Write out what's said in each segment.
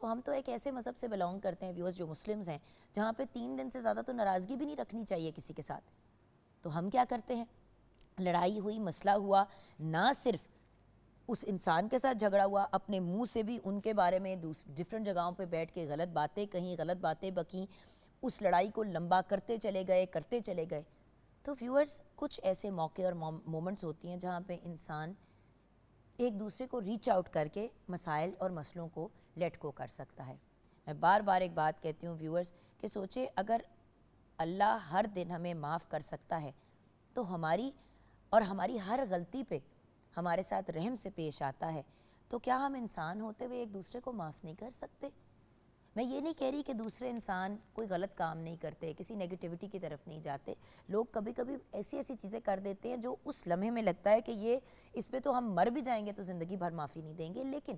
تو ہم تو ایک ایسے مذہب سے بلانگ کرتے ہیں ویورز جو مسلمز ہیں جہاں پہ 3 دن سے زیادہ تو ناراضگی بھی نہیں رکھنی چاہیے کسی کے ساتھ. تو ہم کیا کرتے ہیں, لڑائی ہوئی, مسئلہ ہوا, نہ صرف اس انسان کے ساتھ جھگڑا ہوا, اپنے منہ سے بھی ان کے بارے میں ڈفرینٹ جگہوں پہ بیٹھ کے غلط باتیں کہیں, غلط باتیں بکیں, اس لڑائی کو لمبا کرتے چلے گئے. تو ویورز کچھ ایسے موقع اور مومنٹس ہوتی ہیں جہاں پہ انسان ایک دوسرے کو ریچ آؤٹ کر کے مسائل اور مسئلوں کو لیٹ گو کر سکتا ہے. میں بار بار ایک بات کہتی ہوں ویورز کہ سوچے اگر اللہ ہر دن ہمیں معاف کر سکتا ہے تو ہماری ہر غلطی پہ ہمارے ساتھ رحم سے پیش آتا ہے, تو کیا ہم انسان ہوتے ہوئے ایک دوسرے کو معاف نہیں کر سکتے؟ میں یہ نہیں کہہ رہی کہ دوسرے انسان کوئی غلط کام نہیں کرتے, کسی نیگیٹیوٹی کی طرف نہیں جاتے. لوگ کبھی کبھی ایسی چیزیں کر دیتے ہیں جو اس لمحے میں لگتا ہے کہ اس پہ تو ہم مر بھی جائیں گے تو زندگی بھر معافی نہیں دیں گے. لیکن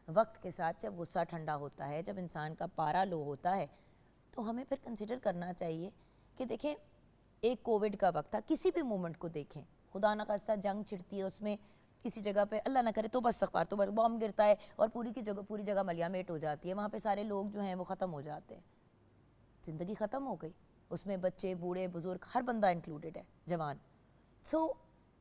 وقت کے ساتھ جب غصہ ٹھنڈا ہوتا ہے, جب انسان کا پارا لو ہوتا ہے, تو ہمیں پھر کنسیڈر کرنا چاہیے کہ دیکھیں ایک کووڈ کا وقت تھا, کسی بھی مومنٹ کو دیکھیں, خدا نہ خواستہ جنگ چھڑتی ہے, اس میں کسی جگہ پہ اللہ نہ کرے تو بس سخار تو بس بم گرتا ہے اور پوری جگہ ملیا میٹ ہو جاتی ہے, وہاں پہ سارے لوگ جو ہیں وہ ختم ہو جاتے ہیں, زندگی ختم ہو گئی, اس میں بچے بوڑھے بزرگ ہر بندہ انکلوڈیڈ ہے, جوان. سو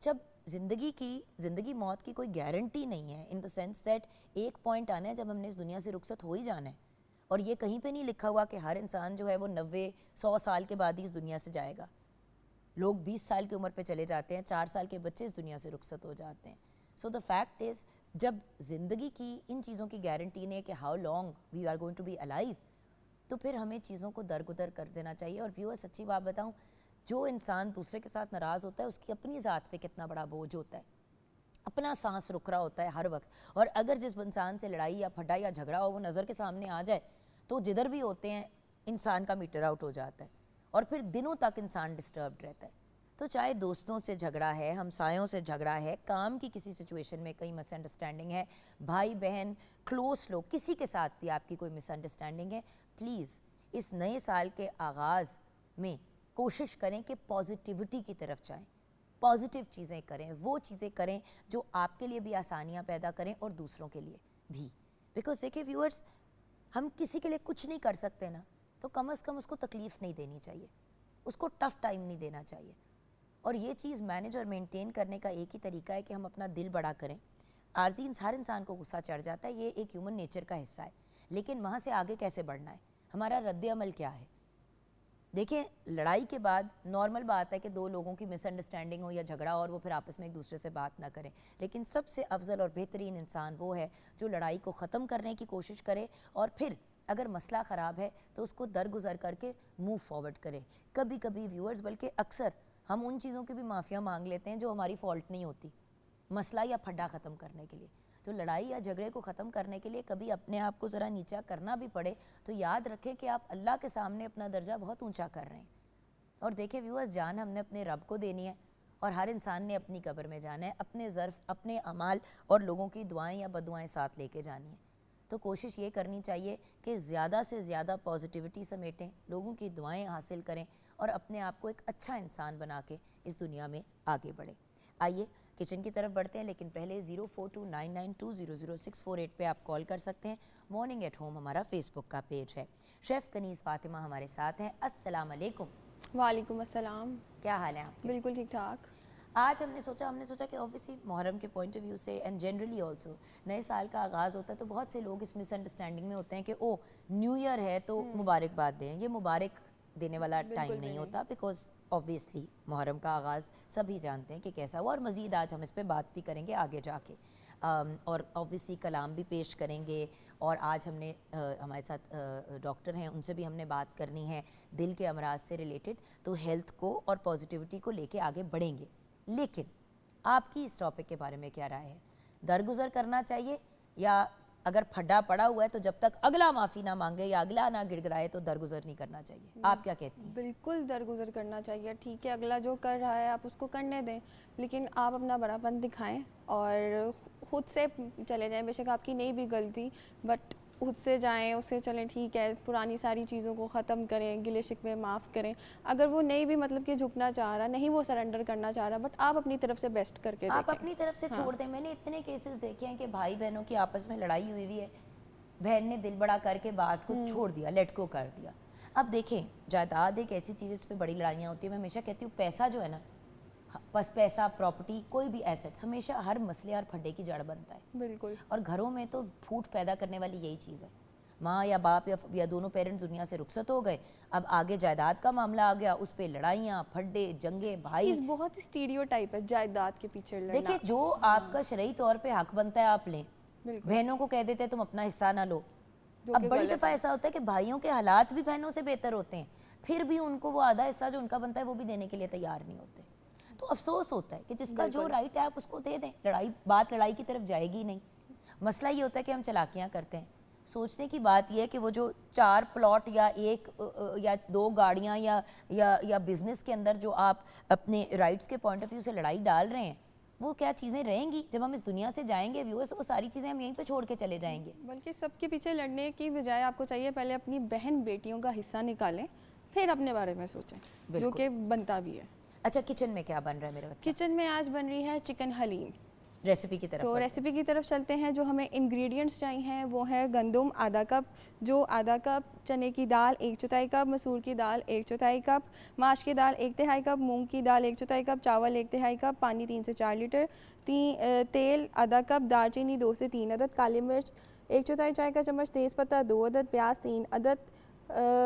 جب زندگی موت کی کوئی گارنٹی نہیں ہے, ان دا سینس دیٹ ایک پوائنٹ آنا ہے جب ہم نے اس دنیا سے رخصت ہو ہی جانا ہے, اور یہ کہیں پہ نہیں لکھا ہوا کہ ہر انسان جو ہے وہ 90-100 سال کے بعد ہی اس دنیا سے جائے گا. لوگ 20 سال کی عمر پہ چلے جاتے ہیں, 4 سال کے بچے اس دنیا سے رخصت ہو جاتے ہیں. سو دا فیکٹ از جب زندگی کی ان چیزوں کی گارنٹی نہیں ہے کہ how long we are going to be alive, تو پھر ہمیں چیزوں کو درگزر کر دینا چاہیے. اور ویور سچی بات بتاؤں, جو انسان دوسرے کے ساتھ ناراض ہوتا ہے اس کی اپنی ذات پہ کتنا بڑا بوجھ ہوتا ہے, اپنا سانس رک رہا ہوتا ہے ہر وقت. اور اگر جس انسان سے لڑائی یا پھڈا یا جھگڑا ہو وہ نظر کے سامنے آ جائے تو جدھر بھی ہوتے ہیں انسان کا میٹر آؤٹ ہو جاتا ہے, اور پھر دنوں تک انسان ڈسٹربڈ رہتا ہے. تو چاہے دوستوں سے جھگڑا ہے, ہمسایوں سے جھگڑا ہے, کام کی کسی سچویشن میں کہیں مس انڈرسٹینڈنگ ہے, بھائی بہن کلوز لوگ کسی کے ساتھ بھی آپ کی کوئی مس انڈرسٹینڈنگ ہے, پلیز اس نئے سال کے آغاز میں کوشش کریں کہ پازیٹیوٹی کی طرف جائیں, پازیٹیو چیزیں کریں, وہ چیزیں کریں جو آپ کے لیے بھی آسانیاں پیدا کریں اور دوسروں کے لیے بھی. بیکاز دیکھیں ویورز, ہم کسی کے لیے کچھ نہیں کر سکتے نا, تو کم از کم اس کو تکلیف نہیں دینی چاہیے, اس کو ٹف ٹائم نہیں دینا چاہیے. اور یہ چیز مینیج اور مینٹین کرنے کا ایک ہی طریقہ ہے کہ ہم اپنا دل بڑا کریں. عارضی ہر انسان کو غصہ چڑھ جاتا ہے, یہ ایک ہیومن نیچر کا حصہ ہے, لیکن وہاں سے آگے کیسے بڑھنا ہے, ہمارا رد عمل کیا ہے. دیکھیں لڑائی کے بعد نارمل بات ہے کہ 2 لوگوں کی مس انڈرسٹینڈنگ ہو یا جھگڑا اور وہ پھر آپس میں ایک دوسرے سے بات نہ کریں, لیکن سب سے افضل اور بہترین انسان وہ ہے جو لڑائی کو ختم کرنے کی کوشش کرے, اور پھر اگر مسئلہ خراب ہے تو اس کو درگزر کر کے موو فارورڈ کرے. کبھی کبھی ویورز, بلکہ اکثر ہم ان چیزوں کی بھی معافیاں مانگ لیتے ہیں جو ہماری فالٹ نہیں ہوتی, مسئلہ یا پھڈا ختم کرنے کے لیے. تو لڑائی یا جھگڑے کو ختم کرنے کے لیے کبھی اپنے آپ کو ذرا نیچا کرنا بھی پڑے تو یاد رکھیں کہ آپ اللہ کے سامنے اپنا درجہ بہت اونچا کر رہے ہیں. اور دیکھیں ویورز, جان ہم نے اپنے رب کو دینی ہے, اور ہر انسان نے اپنی قبر میں جانا ہے, اپنے ظرف, اپنے اعمال اور لوگوں کی دعائیں یا بددعائیں ساتھ لے کے جانی ہیں. تو کوشش یہ کرنی چاہیے کہ زیادہ سے زیادہ پازیٹیوٹی سمیٹیں, لوگوں کی دعائیں حاصل کریں, اور اپنے آپ کو ایک اچھا انسان بنا کے اس دنیا میں آگے بڑھیں. آئیے کچن کی طرف بڑھتے ہیں, لیکن پہلے 0429920648 پہ آپ کال کر سکتے ہیں. مارننگ ایٹ ہوم ہمارا فیس بک کا پیج ہے. شیف کنیز فاطمہ ہمارے ساتھ ہیں. السلام علیکم. وعلیکم السلام. کیا حال ہے آپ کے؟ بالکل ٹھیک ٹھاک. آج ہم نے سوچا کہ اوبیسلی محرم کے پوائنٹ آف ویو سے اینڈ جنرلی آلسو نئے سال کا آغاز ہوتا ہے تو بہت سے لوگ اس مس انڈرسٹینڈنگ میں ہوتے ہیں کہ او نیو ایئر ہے تو مبارکباد دیں. یہ مبارک دینے والا ٹائم نہیں ہوتا, بیکاز اوبیسلی محرم کا آغاز سبھی جانتے ہیں کہ کیسا ہوا, اور مزید آج ہم اس پہ بات بھی کریں گے آگے جا کے, اور اوبیسلی کلام بھی پیش کریں گے. اور آج ہم نے ہمارے ساتھ ڈاکٹر ہیں, ان سے بھی ہم نے بات کرنی ہے دل کے امراض سے ریلیٹڈ, تو ہیلتھ کو اور پازیٹیوٹی کو لے کے آگے بڑھیں گے. لیکن آپ کی اس ٹاپک کے بارے میں کیا رائے ہے, درگزر کرنا چاہیے یا اگر پھڈا پڑا ہوا ہے تو جب تک اگلا معافی نہ مانگے یا اگلا نہ گڑ گڑائے تو درگزر نہیں کرنا چاہیے؟ آپ کیا کہتی ہیں؟ بالکل درگزر کرنا چاہیے. ٹھیک ہے, اگلا جو کر رہا ہے آپ اس کو کرنے دیں, لیکن آپ اپنا بڑا پن دکھائیں اور خود سے چلے جائیں. بے شک آپ کی نہیں بھی غلطی, بٹ خود سے جائیں, اس سے چلیں, ٹھیک ہے, پرانی ساری چیزوں کو ختم کریں, گلے شکوے معاف کریں. اگر وہ نہیں بھی مطلب کہ جھکنا چاہ رہا, نہیں وہ سرنڈر کرنا چاہ رہا, بٹ آپ اپنی طرف سے بیسٹ کر کے آپ دیکھیں. اپنی طرف سے چھوڑ دیں. میں نے اتنے کیسز دیکھے ہیں کہ بھائی بہنوں کی آپس میں لڑائی ہوئی ہے, بہن نے دل بڑا کر کے بات کو چھوڑ دیا, لیٹ گو کر دیا. اب دیکھیں جائیداد ایک ایسی چیز اس پہ بڑی لڑائیاں ہوتی ہیں. میں ہمیشہ کہتی ہوں پیسہ جو ہے نا, بس پیسہ, پراپرٹی, کوئی بھی ایسٹ ہمیشہ ہر مسئلے اور پھڈے کی جڑ بنتا ہے. بالکل. اور گھروں میں تو پھوٹ پیدا کرنے والی یہی چیز ہے. ماں یا باپ یا دونوں پیرنٹس دنیا سے رخصت ہو گئے, اب آگے جائیداد کا معاملہ آ گیا, اس پہ لڑائیاں, پھڈے, جنگیں, بھائی. چیز بہت اسٹیریو ٹائپ ہے جائیداد کے پیچھے لڑنا. دیکھیں جو آپ کا شرعی طور پہ حق بنتا ہے آپ لیں. بہنوں کو کہہ دیتے ہیں تم اپنا حصہ نہ لو. اب بڑی دفعہ ایسا ہوتا ہے کہ بھائیوں کے حالات بھی بہنوں سے بہتر ہوتے ہیں, پھر بھی ان کو وہ آدھا حصہ جو ان کا بنتا ہے وہ بھی دینے کے لیے تیار نہیں ہوتے. تو افسوس ہوتا ہے کہ جس کا جو رائٹ ہے آپ اس کو دے دیں. لڑائی کی طرف جائے گی نہیں. مسئلہ یہ ہوتا ہے کہ ہم چلاکیاں کرتے ہیں. سوچنے کی بات یہ ہے کہ وہ جو 4 پلاٹ یا 1 یا 2 گاڑیاں یا بزنس کے اندر جو آپ اپنے رائٹس کے پوائنٹ آف ویو سے لڑائی ڈال رہے ہیں, وہ کیا چیزیں رہیں گی جب ہم اس دنیا سے جائیں گے ویورز؟ وہ ساری چیزیں ہم یہیں پہ چھوڑ کے چلے جائیں گے. بلکہ سب کے پیچھے لڑنے کی بجائے آپ کو چاہیے پہلے اپنی بہن بیٹیوں کا حصہ نکالیں, پھر اپنے بارے میں سوچیں, جو کہ بنتا بھی ہے. اچھا کچن میں کیا بن رہا ہے میرے بچہ؟ کچن میں آج بن رہی ہے چکن حلیم. ریسیپی کی طرف تو ریسیپی کی طرف چلتے ہیں. جو ہمیں انگریڈینٹس چاہیے وہ ہے گندم آدھا کپ, جو آدھا کپ چنے کی دال 1/4 کپ, مسور کی دال 1/4 کپ, ماش کی دال 1/2 کپ, مونگ کی دال 1/4 کپ, چاول 1/2 کپ, پانی 3 سے 4 لیٹر, تیل آدھا کپ, دار چینی 2 سے 3 عدد, کالی مرچ 1/4 چائے کا چمچ, تیز پتہ 2 عدد, پیاز 3 عدد,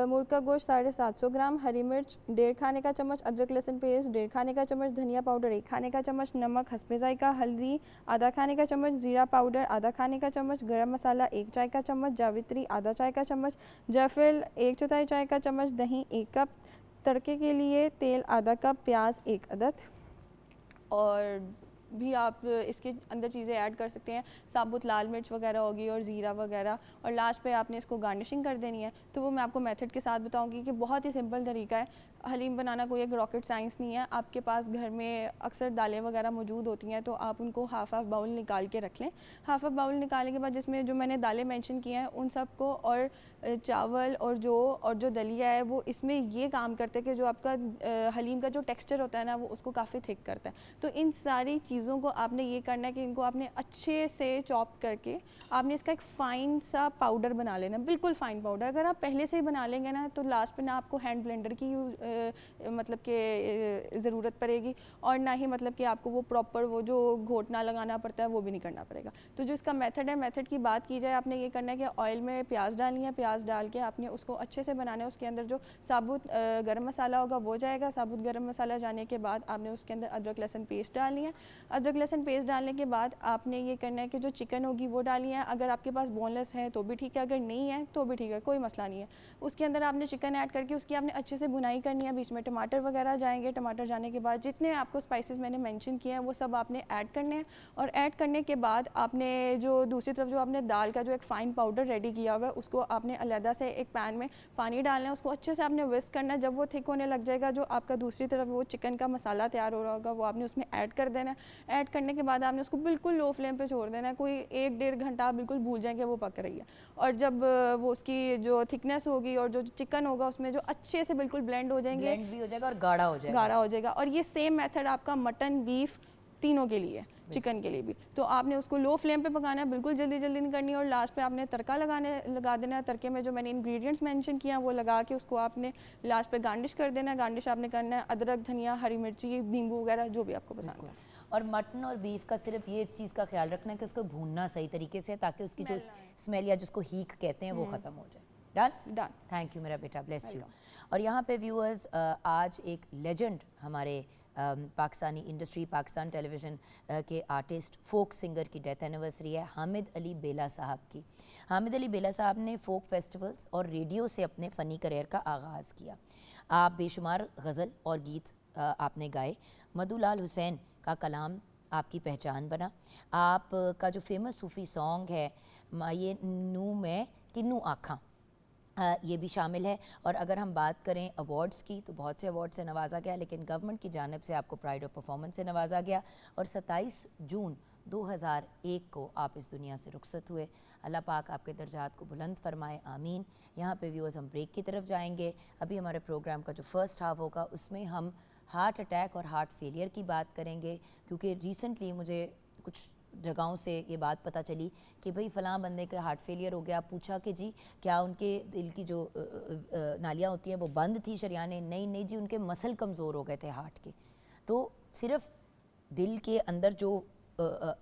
مرغ گوشت 750 گرام, ہری مرچ 1.5 کھانے کا چمچ, ادرک لہسن پیسٹ 1.5 کھانے کا چمچ, دھنیا پاؤڈر 1 کھانے کا چمچ, نمک حسب ذائقہ, ہلدی آدھا کھانے کا چمچ, زیرہ پاؤڈر آدھا کھانے کا چمچ, گرم مسالہ 1 چائے کا چمچ, جاوتری آدھا چائے کا چمچ, جیفل 1/4 چائے کا چمچ, دہی 1 کپ, تڑکے کے لیے تیل آدھا کپ, پیاز 1 عدد. اور بھی آپ اس کے اندر چیزیں ایڈ کر سکتے ہیں, ثابت لال مرچ وغیرہ ہوگی اور زیرہ وغیرہ, اور لاسٹ پہ آپ نے اس کو گارنشنگ کر دینی ہے. تو وہ میں آپ کو میتھڈ کے ساتھ بتاؤں گی کہ بہت ہی سمپل طریقہ ہے. حلیم بنانا کوئی ایک راکٹ سائنس نہیں ہے. آپ کے پاس گھر میں اکثر دالیں وغیرہ موجود ہوتی ہیں, تو آپ ان کو ہاف باؤل نکال کے رکھ لیں. ہاف باؤل نکالنے کے بعد جس میں جو میں نے دالیں مینشن کی ہیں ان سب کو, اور چاول اور جو دلیا ہے, وہ اس میں یہ کام کرتے ہیں کہ جو آپ کا حلیم کا جو ٹیکسچر ہوتا ہے نا, وہ اس کو کافی تھک کرتا ہے. تو ان ساری چیزوں کو آپ نے یہ کرنا ہے کہ ان کو آپ نے اچھے سے چاپ کر کے آپ نے اس کا ایک فائن سا پاؤڈر بنا لینا, بالکل فائن پاؤڈر. اگر آپ پہلے سے ہی بنا لیں گے نا تو لاسٹ پہ نہ آپ کو ہینڈ بلینڈر کی مطلب کہ ضرورت پڑے گی, اور نہ ہی مطلب کہ آپ کو وہ پراپر وہ جو گھوٹنا لگانا پڑتا ہے وہ بھی نہیں کرنا پڑے گا. تو جو اس کا میتھڈ ہے, میتھڈ کی بات کی جائے, آپ نے یہ کرنا ہے کہ آئل میں پیاز ڈالنی ہے, پیاز ڈال کے آپ نے اس کو اچھے سے بنانا ہے. اس کے اندر جو ثابت گرم مسالہ ہوگا وہ جائے گا. ثابت گرم مسالہ جانے کے بعد آپ نے اس کے اندر ادرک لہسن پیسٹ ڈالنی ہے. ادرک لہسن پیسٹ ڈالنے کے بعد آپ نے یہ کرنا ہے کہ جو چکن ہوگی وہ ڈالنی ہے. اگر آپ کے پاس بون لیس ہے تو بھی ٹھیک ہے, اگر نہیں ہے تو بھی ٹھیک ہے, کوئی مسئلہ نہیں ہے. اس کے اندر آپ نے چکن ایڈ کر کے اس کی آپ نے اچھے سے بنائی کرنی ہے. بیچ میں ٹماٹر وغیرہ جائیں گے. ٹماٹر جانے کے بعد جتنے آپ کو اسپائسز میں نے مینشن کیے ہیں وہ سب آپ نے ایڈ کرنے ہیں. اور ایڈ کرنے کے بعد آپ نے جو دوسری طرف جو آپ نے دال کا جو ایک فائن پاؤڈر ریڈی کیا ہوا ہے اس کو آپ نے علیحدہ سے ایک پین میں پانی ڈالنا ہے. اس کو اچھے سے آپ نے وسک کرنا ہے. جب وہ تھک ہونے لگ جائے گا, جو آپ کا دوسری طرف وہ چکن کا مسالہ تیار ہو رہا ہوگا وہ آپ نے اس میں ایڈ کر دینا ہے. ایڈ کرنے کے بعد آپ نے اس کو بالکل لو فلیم پہ چھوڑ دینا ہے. کوئی 1-1.5 گھنٹہ آپ بالکل بھول جائیں کہ وہ پک رہی ہے. اور جب وہ اس کی جو تھکنیس ہوگی اور جو چکن ہوگا اس میں جو اچھے سے بالکل بلینڈ ہو جائیں گے, بلینڈ بھی ہو جائے گا اور گاڑھا ہو جائے گا. گاڑھا ہو جائے گا. اور یہ سیم میتھڈ آپ کا مٹن, بیف تینوں کے لیے, چکن کے لیے بھی. تو آپ نے اس کو لو فلیم پہ پکانا ہے, بالکل جلدی نہیں کرنی. اور لاسٹ پہ آپ نے تڑکا لگا دینا ہے. تڑکے میں جو میں نے انگریڈینٹس مینشن کیا وہ لگا کے اس کو آپ نے لاسٹ پہ گارنش کر دینا ہے. گارنش آپ نے کرنا ہے ادرک, دھنیا, ہری مرچی, نیمبو وغیرہ جو بھی آپ کو پسند ہے. اور مٹن اور بیف کا صرف یہ چیز کا خیال رکھنا ہے کہ اس کو بھوننا صحیح طریقے سے, تاکہ اس کی جو اسمیل یا جس کو ہیک کہتے ہیں وہ ختم ہو جائے. ڈن. تھینک یو میرا بیٹا, بلیس یو. اور یہاں پہ ویورز, آج ایک لیجنڈ ہمارے پاکستانی انڈسٹری, پاکستان ٹیلی ویژن کے آرٹسٹ, فوک سنگر کی ڈیتھ اینیورسری ہے حامد علی بیلا صاحب کی. حامد علی بیلا صاحب نے فوک فیسٹیولز اور ریڈیو سے اپنے فنی کریئر کا آغاز کیا. آپ بے شمار غزل اور گیت آپ نے گائے. مدھو لال حسین کا کلام آپ کی پہچان بنا. آپ کا جو فیمس صوفی سانگ ہے یہ نو میں کنو آنکھاں, یہ بھی شامل ہے. اور اگر ہم بات کریں ایوارڈز کی تو بہت سے ایوارڈ سے نوازا گیا, لیکن گورنمنٹ کی جانب سے آپ کو پرائڈ آف پرفارمنس سے نوازا گیا. اور 27 جون 2001 کو آپ اس دنیا سے رخصت ہوئے. اللہ پاک آپ کے درجات کو بلند فرمائے, آمین. یہاں پہ ویورز ہم بریک کی طرف جائیں گے. ابھی ہمارے پروگرام کا جو فرسٹ ہاف ہوگا اس میں ہم ہارٹ اٹیک اور ہارٹ فیلئر کی بات کریں گے, کیونکہ ریسنٹلی مجھے کچھ جگہوں سے یہ بات پتہ چلی کہ بھئی فلاں بندے کا ہارٹ فیلئر ہو گیا. پوچھا کہ جی کیا ان کے دل کی جو نالیاں ہوتی ہیں وہ بند تھی شریانیں؟ نہیں جی ان کے مسل کمزور ہو گئے تھے ہارٹ کے. تو صرف دل کے اندر جو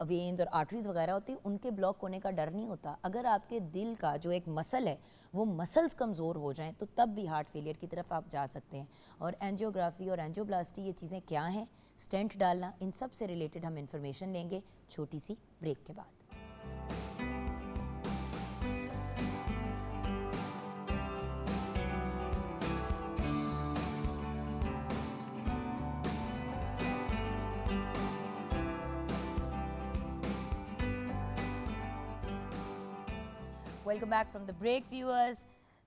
وینز اور آرٹریز وغیرہ ہوتی ہیں ان کے بلاک ہونے کا ڈر نہیں ہوتا. اگر آپ کے دل کا جو ایک مسل ہے وہ مسلز کمزور ہو جائیں تو تب بھی ہارٹ فیلئر کی طرف آپ جا سکتے ہیں. اور اینجیوگرافی اور اینجیوپلاسٹی یہ چیزیں کیا ہیں, اسٹینٹ ڈالنا, ان سب سے ریلیٹڈ ہم انفارمیشن لیں گے چھوٹی سی بریک کے بعد. Welcome back from the break viewers.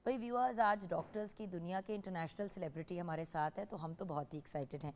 بھائی ویورز, آج ڈاکٹرز کی دنیا کے انٹرنیشنل سیلیبریٹی ہمارے ساتھ ہے تو ہم تو بہت ہی ایکسائٹڈ ہیں.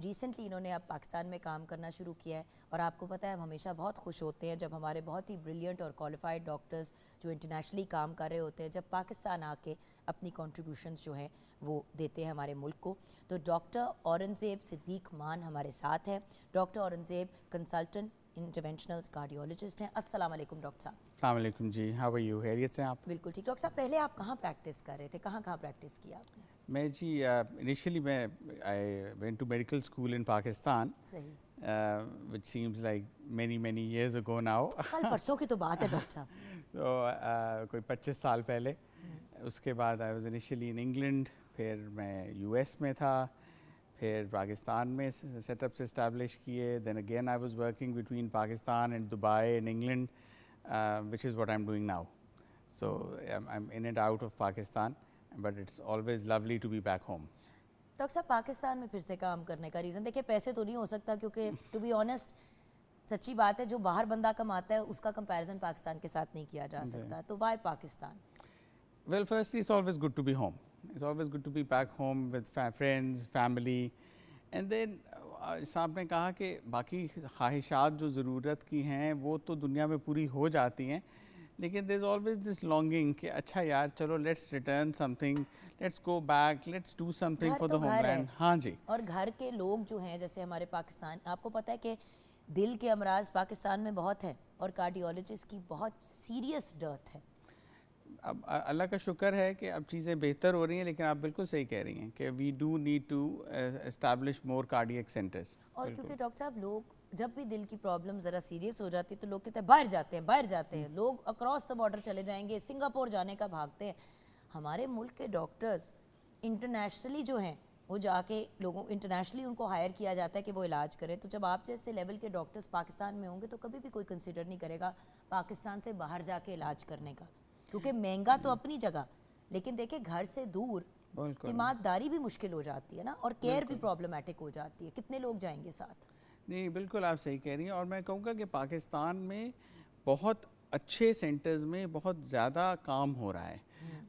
ریسنٹلی انہوں نے اب پاکستان میں کام کرنا شروع کیا ہے اور آپ کو پتہ ہے ہم ہمیشہ بہت خوش ہوتے ہیں جب ہمارے بہت ہی بریلینٹ اور کوالیفائڈ ڈاکٹرز جو انٹرنیشنلی کام کر رہے ہوتے ہیں جب پاکستان آ کے اپنی کنٹریبیوشنز جو ہیں وہ دیتے ہیں ہمارے ملک کو. تو ڈاکٹر اورنگزیب صدیق مان ہمارے ساتھ ہیں. Doctor Aurangzeb consultant interventional cardiologist ہیں. السلام علیکم ڈاکٹر صاحب. السلام علیکم جی, ہاؤ آر یو؟ خیریت سے آپ؟ بالکل ٹھیک. ڈاکٹر صاحب پہلے آپ کہاں پریکٹس کر رہے تھے, کہاں پریکٹس کیا آپ نے؟ میں جی انیشلی میں I went to medical school in Pakistan, صحیح, which seems like many years ago now. کل پرسوں کی تو بات ہے ڈاکٹر صاحب. تو کوئی 25 سال پہلے. اس کے بعد I was initially in England, پھر میں یو ایس میں تھا, پھر پاکستان میں سیٹ اپ سے اسٹیبلش کیے. Then again I was working between Pakistan and Dubai and England, which is what I'm doing now. So I'm in and out of Pakistan, but it's always lovely to be back home. Doctor صاحب پاکستان میں پھر سے کام کرنے کا reason دیکھیں پیسے تو نہیں ہو سکتا کیونکہ ٹو بی آنیسٹ سچی بات ہے جو باہر بندہ کماتا ہے اس کا کمپیریزن پاکستان کے ساتھ نہیں کیا جا سکتا, تو why Pakistan? Well, firstly, it's always good to be home. It's always good to be back home with friends, family. And then صاحب نے کہا کہ باقی خواہشات جو ضرورت کی ہیں وہ تو دنیا میں پوری ہو جاتی ہیں, لیکن دیر از آلویز دس لانگنگ کہ اچھا یار چلو let's return something, let's go back, let's do something for the homeland. ہاں جی. اور گھر کے لوگ جو ہیں جیسے ہمارے پاکستان, آپ کو پتہ ہے کہ دل کے امراض پاکستان میں بہت ہیں اور کارڈیولوجسٹ کی بہت سیریس ڈرتھ ہے. اب اللہ کا شکر ہے کہ اب چیزیں بہتر ہو رہی ہیں, لیکن آپ بالکل صحیح کہہ رہی ہیں کہ we do need to establish more cardiac centres. اور کیونکہ ڈاکٹر صاحب لوگ جب بھی دل کی پرابلم ذرا سیریس ہو جاتی ہے تو لوگ کہتے ہیں باہر جاتے ہیں, لوگ اکراس دا بارڈر چلے جائیں گے, سنگاپور جانے کا بھاگتے ہیں. ہمارے ملک کے ڈاکٹرز انٹرنیشنلی جو ہیں وہ جا کے لوگوں انٹرنیشنلی ان کو ہائر کیا جاتا ہے کہ وہ علاج کریں. تو جب آپ جیسے لیول کے ڈاکٹرز پاکستان میں ہوں گے تو کبھی بھی کوئی کنسیڈر نہیں کرے گا پاکستان سے باہر جا کے علاج کرنے کا, کیونکہ مہنگا تو اپنی جگہ, لیکن دیکھیں گھر سے دور اعتماد داری بھی مشکل ہو جاتی ہے نا, اور کیئر بھی پرابلمٹک ہو جاتی ہے. کتنے لوگ جائیں گے ساتھ؟ نہیں بالکل آپ صحیح کہہ رہی ہیں. اور میں کہوں گا کہ پاکستان میں بہت اچھے سینٹرز میں بہت زیادہ کام ہو رہا ہے.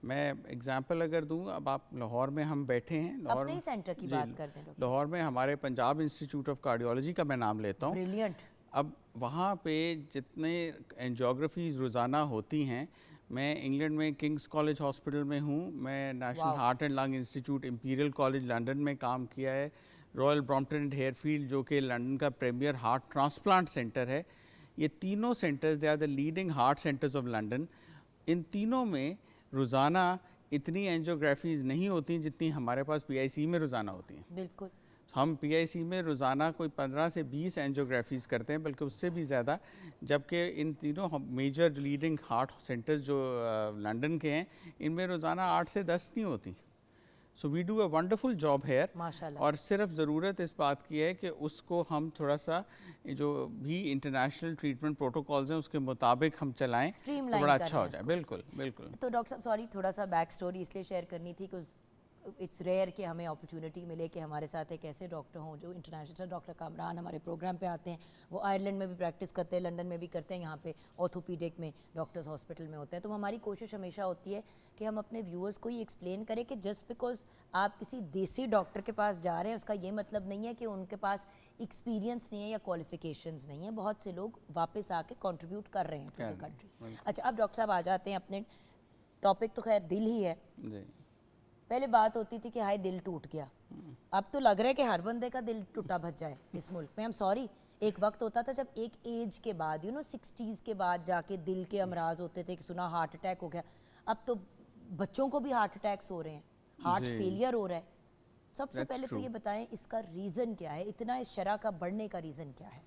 میں اگزامپل اگر دوں, اب آپ لاہور میں ہم بیٹھے ہیں, لاہور اپنے سینٹر کی بات کرتے ہیں لاہور میں ہمارے پنجاب انسٹیٹیوٹ آف کارڈیولوجی کا میں نام لیتا ہوں. بریلینٹ. اب وہاں پہ جتنے اینجیوگرافیز روزانہ ہوتی ہیں, میں انگلینڈ میں کنگز کالج ہاسپٹل میں ہوں, میں National Heart and Lung Institute Imperial College London میں کام کیا ہے, Royal Brompton and Harefield جو کہ لنڈن کا پریمیئر ہارٹ ٹرانسپلانٹ سینٹر ہے. یہ تینوں centres they are the leading heart centres of London. ان تینوں میں روزانہ اتنی اینجیوگرافیز نہیں ہوتی جتنی ہمارے پاس پی آئی سی میں روزانہ ہوتی ہیں. بالکل. ہم پی آئی سی میں روزانہ کوئی 15 سے 20 اینجیوگرافیز کرتے ہیں, بلکہ اس سے بھی زیادہ, جبکہ ان تینوں میجر لیڈنگ ہارٹ سینٹرز جو لنڈن کے ہیں ان میں روزانہ 8 سے 10 نہیں ہوتی. So we do a wonderful job here. ماشاءاللہ. اور صرف ضرورت اس بات کی ہے کہ اس کو ہم تھوڑا سا جو بھی انٹرنیشنل ٹریٹمنٹ پروٹوکالز ہیں اس کے مطابق ہم چلائیں تو بڑا اچھا ہو جائے. بالکل بالکل. تو ڈاکٹر صاحب سوری تھوڑا سا بیک سٹوری اس لیے شیئر کرنی تھی کہ اٹس ریئر کہ ہمیں اپرچونٹی ملے کہ ہمارے ساتھ ایک ایسے ڈاکٹر ہوں جو انٹرنیشنل. ڈاکٹر کامران ہمارے پروگرام پہ آتے ہیں, وہ آئرلینڈ میں بھی پریکٹس کرتے ہیں, لنڈن میں بھی کرتے ہیں, یہاں پہ آرتھوپیڈک میں ڈاکٹرز ہاسپٹل میں ہوتے ہیں. تو ہماری کوشش ہمیشہ ہوتی ہے کہ ہم اپنے ویورز کو یہ ایکسپلین کریں کہ جسٹ بیکاز آپ کسی دیسی ڈاکٹر کے پاس جا رہے ہیں اس کا یہ مطلب نہیں ہے کہ ان کے پاس ایکسپیرینس نہیں ہے یا کوالیفیکیشنز نہیں ہیں. بہت سے لوگ واپس آ کے کنٹریبیوٹ کر رہے ہیں ٹو دی کنٹری. اچھا اب ڈاکٹر صاحب آ جاتے ہیں اپنے ٹاپک, تو خیر دل ہی ہے. پہلے بات ہوتی تھی کہ ہائے دل ٹوٹ گیا, اب تو لگ رہا ہے کہ ہر بندے کا دل ٹوٹا بھج جائے اس ملک میں. ہم سوری ایک وقت ہوتا تھا جب ایک ایج کے بعد 60s کے بعد جا کے دل کے امراض ہوتے تھے کہ سنا ہارٹ اٹیک ہو گیا. اب تو بچوں کو بھی ہارٹ اٹیکس ہو رہے ہیں, ہارٹ فیلئر ہو رہا ہے. سب سے پہلے تو یہ بتائیں اس کا ریزن کیا ہے, اتنا اس شرح کا بڑھنے کا ریزن کیا ہے؟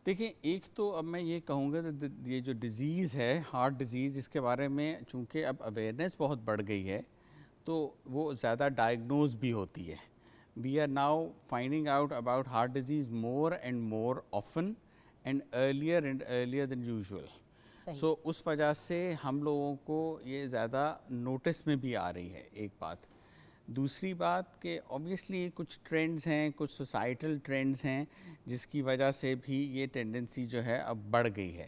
دیکھیں ایک تو اب میں یہ کہوں گا یہ جو ڈیزیز ہے ہارٹ ڈیزیز, اس کے بارے میں چونکہ اب اویئرنیس بہت بڑھ گئی ہے تو وہ زیادہ ڈائگنوز بھی ہوتی ہے. We are now finding out about heart disease more and more often and earlier than usual. So اس وجہ سے ہم لوگوں کو یہ زیادہ نوٹس میں بھی آ رہی ہے ایک بات. دوسری بات کہ اوبیسلی کچھ ٹرینڈز ہیں, کچھ سوسائٹل ٹرینڈز ہیں جس کی وجہ سے بھی یہ ٹینڈنسی جو ہے اب بڑھ گئی ہے.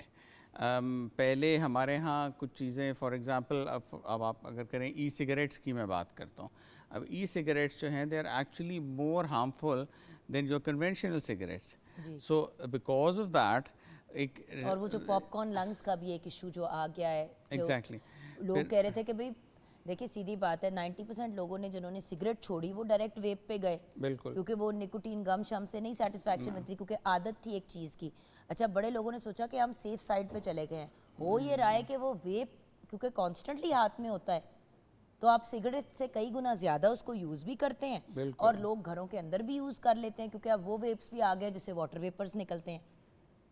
پہلے ہمارے ہاں کچھ چیزیں فار ایگزامپل اب آپ اگر کریں ای سگریٹس کی میں بات کرتا ہوں, اب ای سگریٹس جو ہیں they are actually more harmful than your conventional cigarettes. So because of that ایک اور وہ جو پاپ کارن لنگس کا بھی ایک ایشو جو آ گیا ہے, ایگزیکٹلی لوگ کہہ رہے تھے کہ بھئی دیکھیں سیدھی بات ہے 90% لوگوں نے جنہوں نے سگریٹ چھوڑی وہ ڈائریکٹ ویپ پہ گئے, بالکل, کیونکہ وہ نکوٹین گم شم سے نہیں سیٹسفیکشن ملتی کیونکہ عادت تھی ایک چیز کی. اچھا بڑے لوگوں نے سوچا کہ ہم سیف سائڈ پہ چلے گئے ہیں, ہو یہ رہا ہے کہ وہ ویپ کیونکہ کانسٹنٹلی ہاتھ میں ہوتا ہے تو آپ سگریٹ سے کئی گنا زیادہ اس کو یوز بھی کرتے ہیں اور لوگ گھروں کے اندر بھی یوز کر لیتے ہیں کیونکہ اب وہ ویپس بھی آ گئے جسے واٹر ویپرز نکلتے ہیں.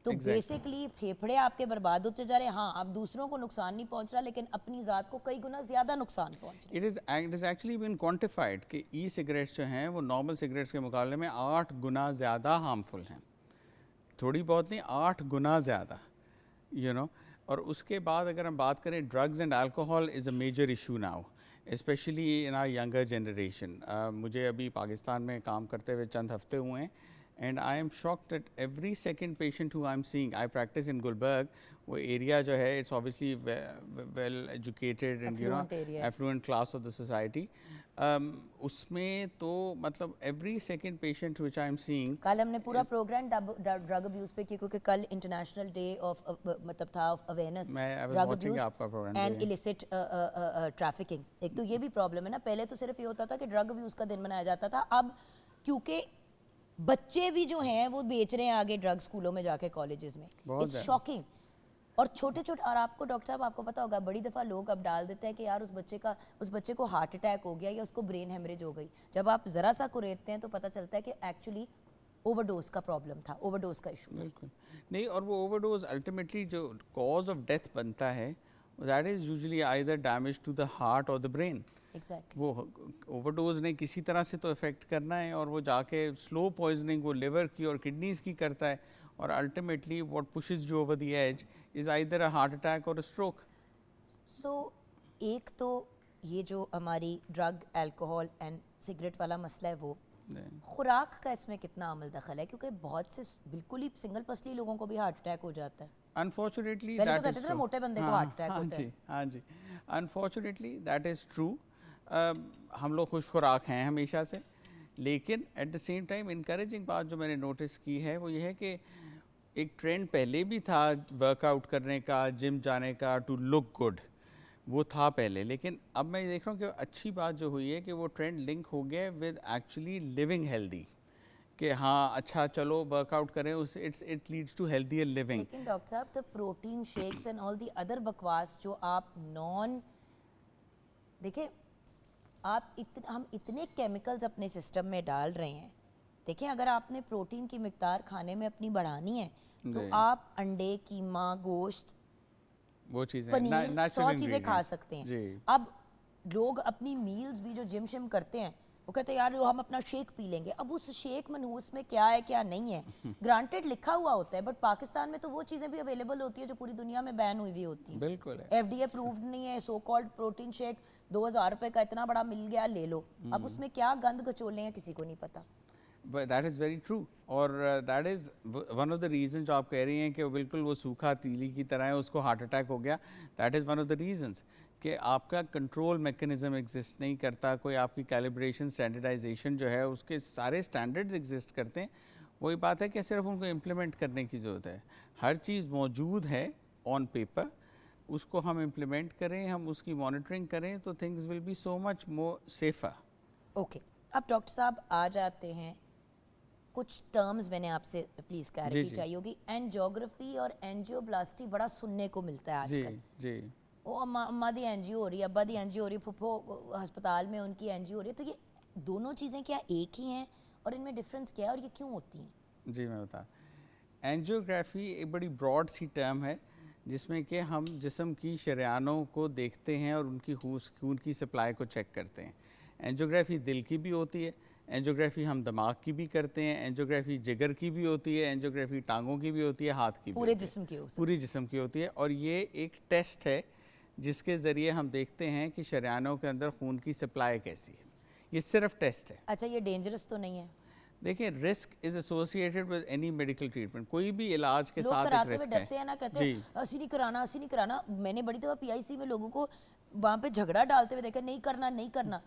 تو بیسکلی پھیپھڑے آپ کے برباد ہوتے جا رہے ہیں. ہاں اب دوسروں کو نقصان نہیں پہنچ رہا لیکن اپنی ذات کو کئی گنا زیادہ نقصان پہنچ رہا ہے. It is actually been quantified کہ ای سگریٹس جو ہیں وہ نارمل سگریٹس کے مقابلے میں 8 گنا زیادہ ہارمفل ہیں, تھوڑی بہت نہیں 8 گنا زیادہ اور اس کے بعد اگر ہم بات کریں drugs and alcohol is a major issue now especially in our younger generation. مجھے ابھی پاکستان میں کام کرتے ہوئے چند ہفتے ہوئے ہیں and I am shocked that every second patient who I'm seeing, I practice in Gulbarg, وہ ایریا جو ہے it's obviously well educated and affluent class of the society. اس میں تو مطلب every second patient which I'm seeing. کل ہم نے پورا پروگرام ڈرگ ابیوز پہ کیا کیونکہ کل انٹرنیشنل ڈے آف مطلب تھا of awareness drug abuse and illicit trafficking. ایک تو یہ بھی پرابلم ہے نا, پہلے تو صرف یہ ہوتا تھا کہ ڈرگ ابیوز کا دن منایا جاتا تھا, اب کیونکہ بچے بھی جو ہیں وہ بیچ رہے ہیں آگے ڈرگ اسکولوں میں جا کے کالجز میں, اٹس شاکنگ. اور چھوٹے چھوٹے, اور آپ کو ڈاکٹر صاحب آپ کو پتا ہوگا بڑی دفعہ لوگ اب ڈال دیتے ہیں کہ یار اس بچے کو ہارٹ اٹیک ہو گیا یا اس کو برین ہیمریج ہو گئی. جب آپ ذرا سا کوریدتے ہیں تو پتہ چلتا ہے کہ ایکچولی اوور ڈوز کا پرابلم تھا, اوور ڈوز کا ایشو. بالکل نہیں, اور وہ اوور ڈوز الٹیمیٹلی جو کاز آف ڈیتھ بنتا ہے that is usually either damage to the heart اور دا برین. وہ اوور ڈوز نے کسی طرح سے تو افیکٹ کرنا ہے اور وہ جا کے سلو پوائزننگ وہ لیور کی اور کڈنیز کی کرتا ہے اور ultimately what pushes you over the edge is either a heart attack اور اے اسٹروک. سو ایک تو یہ جو ہماری ڈرگ الکوہول اینڈ سگریٹ والا مسئلہ ہے, وہ خوراک کا اس میں کتنا عمل دخل ہے کیونکہ بہت سے بالکل ہی سنگل پسلی لوگوں کو بھی ہارٹ اٹیک ہو جاتا ہے. Unfortunately, پہلے تو کہتے تھے نا موٹے بندے کو ہارٹ اٹیک ہوتا ہے. ہاں جی, unfortunately that is true. ہم لوگ خوش خوراک ہیں ہمیشہ سے, لیکن at the same time encouraging بات جو میں نے نوٹس کی ہے وہ یہ ہے کہ ایک ٹرینڈ پہلے بھی تھا ورک آؤٹ کرنے کا, جم جانے کا, ٹو لک گڈ, وہ تھا پہلے, لیکن اب میں دیکھ رہا ہوں کہ اچھی بات جو ہوئی ہے کہ وہ ٹرینڈ لنک ہو گیا ود ایکچولی لیونگ ہیلدی, کہ ہاں اچھا چلو ورک آؤٹ کریں, it leads to healthier living. لیکن ڈاکٹر صاحب تو protein shakes and all the other بکواس جو آپ دیکھیں ہم اتنے کیمیکلز اپنے سسٹم میں ڈال رہے ہیں. دیکھیں اگر آپ نے پروٹین کی مقدار کھانے میں اپنی بڑھانی ہے تو آپ انڈے, قیمہ, گوشت, وہ چیزیں پنیر, 100 چیزیں کھا سکتے ہیں. اب لوگ اپنی میلز بھی جو جم شم کرتے ہیں وہ کہتے ہیں یار ہم اپنا شیک پی لیں گے. اب اس شیک منحوس میں کیا ہے کیا نہیں ہے گرانٹیڈ لکھا ہوا ہوتا ہے, بٹ پاکستان میں تو وہ چیزیں بھی اویلیبل ہوتی ہیں جو پوری دنیا میں بین ہوئی ہوتی ہیں. بالکل FDA اپرووڈ نہیں ہے. سو کالڈ پروٹین شیک 2000 روپے کا اتنا بڑا مل گیا, لے لو. اب اس میں کیا گند گچولے ہیں کسی کو نہیں پتا. دیٹ از ویری ٹرو, اور that is one of the reason جو آپ کہہ رہی ہیں کہ وہ بالکل وہ سوکھا تیلی کی طرح ہے, اس کو ہارٹ اٹیک ہو گیا. That is one of the reasons کہ آپ کا کنٹرول میکنزم ایگزسٹ نہیں کرتا, کوئی آپ کی کیلیبریشن اسٹینڈرڈائزیشن جو ہے اس کے سارے اسٹینڈرڈز ایگزسٹ کرتے ہیں. وہی بات ہے کہ صرف ان کو امپلیمنٹ کرنے کی ضرورت ہے. ہر چیز موجود ہے آن پیپر, اس کو ہم امپلیمنٹ کریں, ہم اس کی مانیٹرنگ کریں تو things will be so much more safer. Okay, اب ڈاکٹر صاحب آ جاتے ہیں کچھ ٹرمز میں نے آپ سے پلیز کلیئرٹی چاہیے ہوگی. اینجیوگرافی اور اینجیوپلاسٹی بڑا سننے کو ملتا ہے آج کل. جی وہ اماں دی اینجیو ہو رہی ہے, ابا دی اینجیو ہو رہی ہے, پھپھو ہسپتال میں ان کی اینجیو ہو رہی ہے. تو یہ دونوں چیزیں کیا ایک ہی ہیں اور ان میں ڈفرینس کیا ہے اور یہ کیوں ہوتی ہیں؟ جی میں بتا, اینجیوگرافی ایک بڑی براڈ سی ٹرم ہے جس میں کہ ہم جسم کی شریانوں کو دیکھتے ہیں اور ان کی خون کی سپلائی کو چیک کرتے ہیں. اینجیوگرافی دل کی بھی ہوتی ہے, اینجیوگرافی ہم دماغ کی بھی کرتے ہیں, اینجیوگرافی جگر کی بھی ہوتی ہے, اینجیوگرافی ٹانگوں کی بھی ہوتی ہے, ہاتھ کی بھی پورے جسم کی پوری جسم کی ہوتی ہے. اور یہ ایک ٹیسٹ ہے جس کے ذریعے ہم دیکھتے ہیں کہ شریانوں کے اندر خون کی سپلائی کیسی ہے. یہ صرف ٹیسٹ ہے. اچھا یہ ڈینجرس تو نہیں ہے؟ دیکھیں risk is associated with any medical treatment, کوئی بھی علاج کے لوگ ساتھ کراتے ایک ہوئے رسک ہے. ڈرتے ہیں نا, کہتے ہیں اسی نہیں کرانا, اسی نہیں کرانا. میں نے بڑی دفعہ پی آئی سی میں لوگوں کو وہاں پہ جھگڑا ڈالتے ہوئے دیکھا, نہیں کرنا نہیں کرنا.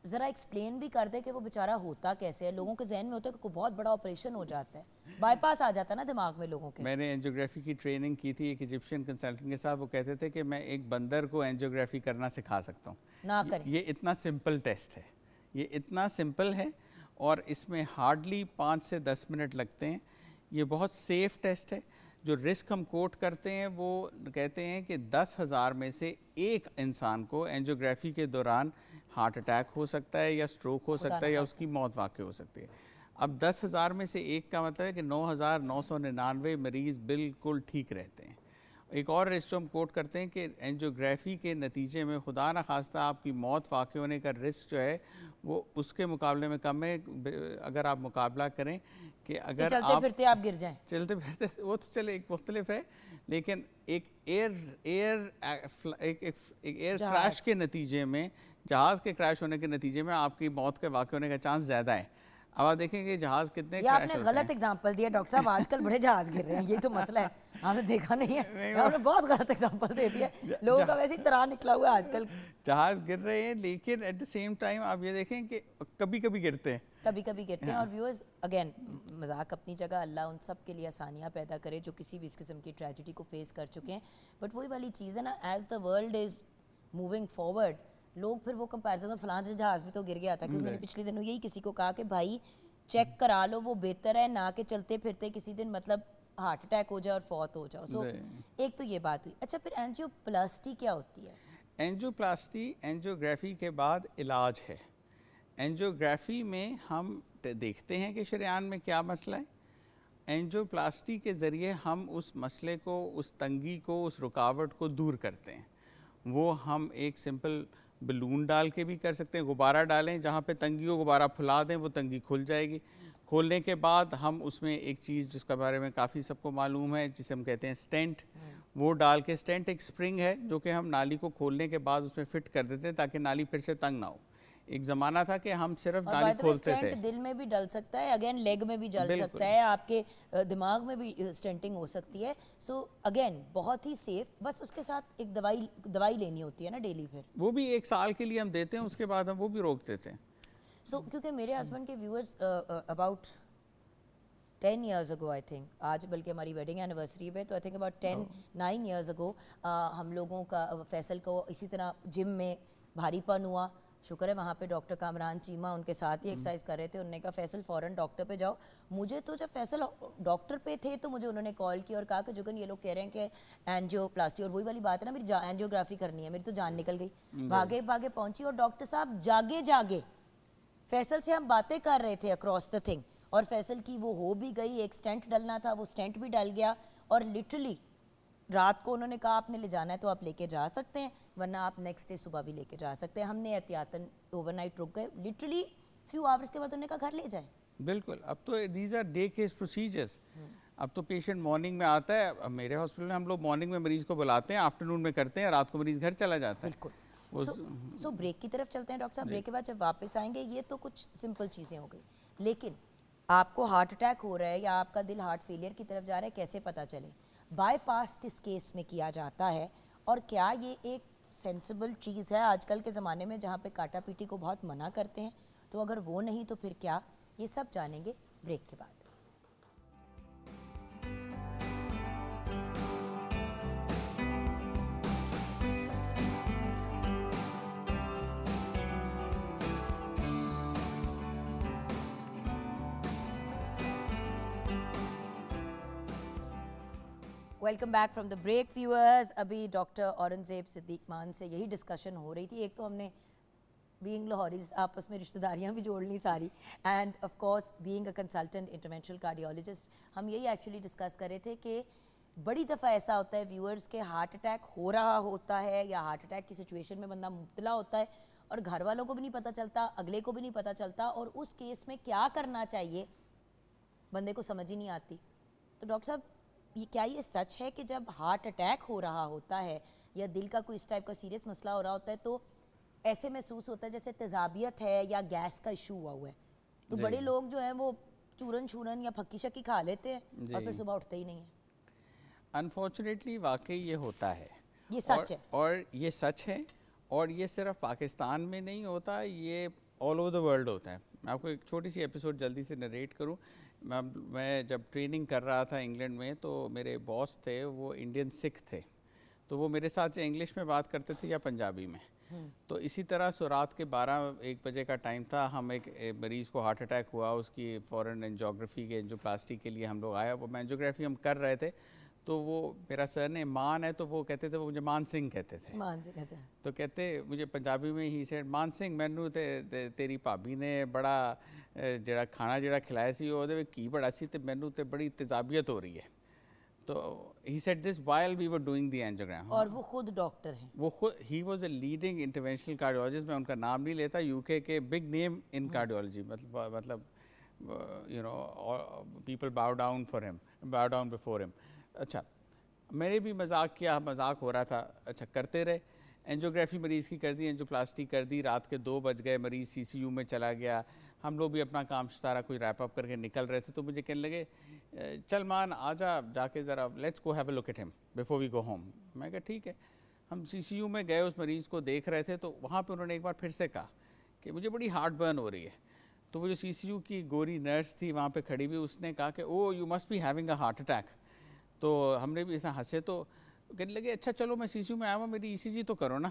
ذرا ایکسپلین بھی کر دے کہ وہ بیچارہ ہوتا کیسے ہے. لوگوں کے ذہن میں ہوتا ہے کہ کوئی بہت بڑا آپریشن ہو جاتا ہے, بائی پاس آ جاتا ہے نا دماغ میں لوگوں کے. میں نے اینجیوگرافی کی ٹریننگ کی تھی ایک ایجپشین کنسلٹنٹ کے ساتھ. وہ کہتے تھے کہ میں ایک بندر کو اینجیوگرافی کرنا سکھا سکتا ہوں. نہ کریں. یہ اتنا سمپل ٹیسٹ ہے, یہ اتنا سمپل ہے اور اس میں ہارڈلی 5 سے 10 منٹ لگتے ہیں. یہ بہت سیف ٹیسٹ ہے. جو رسک ہم کوٹ کرتے ہیں وہ کہتے ہیں کہ 10,000 میں سے ایک انسان کو اینجیوگرافی کے دوران ہارٹ اٹیک ہو سکتا ہے یا سٹروک ہو سکتا ہے یا اس کی موت واقع ہو سکتی ہے. اب 10,000 میں سے ایک کا مطلب ہے کہ 9,999 مریض بالکل ٹھیک رہتے ہیں. ایک اور رسک جو ہم کوٹ کرتے ہیں کہ اینجیوگرافی کے نتیجے میں خدا نخواستہ آپ کی موت واقع ہونے کا رسک جو ہے وہ اس کے مقابلے میں کم ہے. اگر آپ مقابلہ کریں کہ اگر چلتے پھرتے آپ گر جائیں, چلتے پھرتے وہ تو چلے ایک مختلف ہے, لیکن ایک ایئر کریش کے نتیجے میں, جہاز کے کریش ہونے کے نتیجے میں آپ کی موت کے واقع ہونے کا چانس زیادہ ہے. اب آپ دیکھیں کہ جہاز کتنے یہ آپ نے غلط اگزامپل دیا ڈاکٹر صاحب. آج کل بڑے جہاز گر رہے ہیں, یہ تو مسئلہ ہے. ہم نے دیکھا نہیں ہے, ہم نے بہت غلط اگزامپل دے دیا. لوگوں کا ویسے ہی طرح نکلا ہوا ہے آج کل. جہاز گر رہے ہیں لیکن ایٹ دا سیم ٹائم آپ یہ دیکھیں کہ کبھی کبھی گرتے ہیں, کبھی کبھی گرتے ہیں. اور ویورز اگین مذاق اپنی جگہ, اللہ ان سب کے لیے آسانیاں پیدا کرے جو کسی بھی اس قسم کی ٹریجڈی کو فیس کر چکے ہیں. بٹ وہی والی چیز ہے نا, as the world is moving forward, لوگ پھر وہ کمپیریزن میں فلاں جہاز بھی تو گر گیا تھا. کیونکہ میں نے پچھلے دنوں یہی کسی کو کہا کہ بھائی چیک کرا لو, وہ بہتر ہے نہ کہ چلتے پھرتے کسی دن مطلب ہارٹ اٹیک ہو جائے اور فوت ہو جاؤ. سو ایک تو یہ بات ہوئی. اچھا پھر اینجیوپلاسٹی کیا ہوتی ہے؟ اینجیوپلاسٹی اینجیوگرافی کے بعد علاج ہے. اینجیوگرافی میں ہم دیکھتے ہیں کہ شریان میں کیا مسئلہ ہے. اینجیوپلاسٹی کے ذریعے ہم اس مسئلے کو, اس تنگی کو, اس رکاوٹ کو دور کرتے ہیں. وہ ہم ایک سمپل بلون ڈال کے بھی کر سکتے ہیں. غبارہ ڈالیں جہاں پہ تنگی ہو, غبارہ پھلا دیں, وہ تنگی کھل جائے گی. کھولنے کے بعد ہم اس میں ایک چیز جس کے بارے میں کافی سب کو معلوم ہے, جسے ہم کہتے ہیں سٹینٹ, وہ ڈال کے, سٹینٹ ایک سپرنگ ہے جو کہ ہم نالی کو کھولنے کے بعد اس میں فٹ کر دیتے ہیں تاکہ نالی پھر سے تنگ نہ ہو. ایک زمانہ تھا کہ ہم صرف نالی کھولتے تھے. دل میں بھی ڈل سکتا ہے, اگین لیگ میں بھی ڈل سکتا ہے, آپ کے دماغ میں بھی سٹینٹنگ ہو سکتی ہے. سو اگین بہت ہی سیف, بس اس کے ساتھ ایک دوائی لینی ہوتی ہے نا ڈیلی. پھر وہ بھی 1 سال کے لیے ہم دیتے ہیں, اس کے بعد ہم وہ بھی روک دیتے ہیں. سو کیونکہ میرے ہسبینڈ کے viewers about 10 years ago I think, آج بلکہ ہماری ویڈنگ اینیورسری پہ, تو I think about 9 years ago ہم لوگوں کا فیصل کو اسی طرح جم میں بھاری پن ہوا. شکر ہے وہاں پہ ڈاکٹر کامران چیمہ ان کے ساتھ ہی ایکسرسائز کر رہے تھے. انہوں نے کہا فیصل فوراً ڈاکٹر پہ جاؤ. مجھے تو جب فیصل ڈاکٹر پہ تھے تو مجھے انہوں نے کال کی اور کہا کہ جوگن یہ لوگ کہہ رہے ہیں کہ اینجیوپلاسٹی, اور وہی والی بات ہے نا, میری اینجیوگرافی کرنی ہے. میری تو جان نکل گئی. بھاگے بھاگے پہنچی اور ڈاکٹر صاحب جاگے فیصل سے ہم باتیں کر رہے تھے اکراس دا تھنگ, اور فیصل کی وہ ہو بھی گئی. ایک سٹینٹ ڈلنا تھا, وہ سٹینٹ بھی ڈل گیا. اور لٹرلی رات کو انہوں نے کہا آپ نے لے جانا ہے تو آپ لے کے جا سکتے ہیں, ورنہ آپ نیکسٹ ڈے صبح بھی لے کے جا سکتے ہیں. ہم نے احتیاطاً اوور نائٹ رک گئے, لٹرلی فیو آورس کے بعد انہوں نے کہا گھر لے جائیں. بالکل. اب تو these are day case procedures. اب تو پیشنٹ مارننگ میں آتا ہے. اب میرے ہاسپٹل میں ہم لوگ مارننگ میں مریض کو بلاتے ہیں, آفٹرنون میں کرتے ہیں, رات کو مریض گھر چلا جاتا ہے. بالکل. سو بریک کی طرف چلتے ہیں ڈاکٹر صاحب. بریک کے بعد جب واپس آئیں گے, یہ تو کچھ سمپل چیزیں ہو گئی, لیکن آپ کو ہارٹ اٹیک ہو رہا ہے یا آپ کا دل ہارٹ فیلئر کی طرف جا رہا ہے, کیسے پتہ چلے؟ بائی پاس کس کیس میں کیا جاتا ہے, اور کیا یہ ایک سینسیبل چیز ہے آج کل کے زمانے میں جہاں پہ کاٹا پیٹی کو بہت منع کرتے ہیں؟ تو اگر وہ نہیں تو پھر کیا, یہ سب جانیں گے بریک کے بعد. Welcome back from the break viewers. ابھی ڈاکٹر اورنگزیب صدیق مان سے یہی ڈسکشن ہو رہی تھی. ایک تو ہم نے بینگ لاہوریز آپس میں رشتہ داریاں بھی جوڑ لی ساری, and of course being a consultant interventional cardiologist, ہم یہی ایکچولی ڈسکس کر رہے تھے کہ بڑی دفعہ ایسا ہوتا ہے ویورز کے ہارٹ اٹیک ہو رہا ہوتا ہے یا ہارٹ اٹیک کی سچویشن میں بندہ مبتلا ہوتا ہے اور گھر والوں کو بھی نہیں پتہ چلتا, اگلے کو بھی نہیں پتہ چلتا, اور اس کیس میں کیا کرنا چاہیے بندے کو سمجھ ہی نہیں آتی. تو ڈاکٹر صاحب کیا یہ سچ ہے کہ جب ہارٹ اٹیک ہو رہا ہوتا ہے یا دل کا کوئی اس ٹائپ کا سیریس مسئلہ ہو رہا ہوتا ہے تو ایسے محسوس ہوتا ہے جیسے تیزابیت ہے یا گیس کا ایشو ہوا ہے؟ تو بڑے لوگ جو ہیں وہ چورن یا پھکی شکی کھا لیتے ہیں اور پھر صبح اٹھتے ہی نہیں ہیں. انفارچونیٹلی واقعی یہ ہوتا ہے, یہ سچ ہے, اور یہ سچ ہے, اور یہ صرف پاکستان میں نہیں ہوتا, یہ آل اوور دا ورلڈ ہوتا ہے. میں آپ کو ایک چھوٹی سی ایپیسوڈ جلدی سے نریٹ کروں. میں جب ٹریننگ کر رہا تھا انگلینڈ میں تو میرے باس تھے, وہ انڈین سکھ تھے, تو وہ میرے ساتھ انگلش میں بات کرتے تھے یا پنجابی میں. تو اسی طرح رات کے 12-1 بجے کا ٹائم تھا, ہم ایک مریض کو ہارٹ اٹیک ہوا, اس کی فوراً اینجیوگرافی کے اینجیوپلاسٹی کے لیے ہم لوگ آیا. وہ اینجیوگرافی ہم کر رہے تھے تو وہ میرا سر نے مان ہے تو وہ کہتے تھے, وہ مجھے مان سنگھ کہتے تھے. مان سنگھ, اچھا. تو کہتے مجھے پنجابی میں ہی سیڈ مان سنگھ مینو تیری بھابی نے بڑا جڑا کھانا جڑا کھلایا سی وہ کی بڑا سی, تو مینو تے بڑی تیزابیت ہو رہی ہے. تو he said this while we were doing the angiogram. اور وہ خود ڈاکٹر ہیں, وہ خود ہی was a leading interventional cardiologist. میں ان کا نام نہیں لیتا, U K big name in cardiology, مطلب you know people bow down before him. اچھا, میں نے بھی مذاق کیا, مذاق ہو رہا تھا. اچھا کرتے رہے, اینجیوگرافی مریض کی کر دی, اینجیوپلاسٹی کر دی, رات کے 2 بج گئے, مریض سی سی یو میں چلا گیا. ہم لوگ بھی اپنا کام سارا کوئی ریپ اپ کر کے نکل رہے تھے, تو مجھے کہنے لگے چل مان آ جا کے ذرا let's go have a look at him before we go home. میں کہا ٹھیک ہے. ہم سی سی یو میں گئے, اس مریض کو دیکھ رہے تھے, تو وہاں پہ انہوں نے ایک بار پھر سے کہا کہ مجھے بڑی ہارٹ برن ہو رہی ہے. تو وہ جو سی سی یو کی گوری نرس تھی وہاں پہ کھڑی ہوئی, اس نے کہا کہ oh you must be having a heart attack. تو ہم نے بھی ایسا ہنسے, تو کہنے لگے اچھا چلو میں سی سی یو میں آیا ہوں, میری ای سی جی تو کرو نا.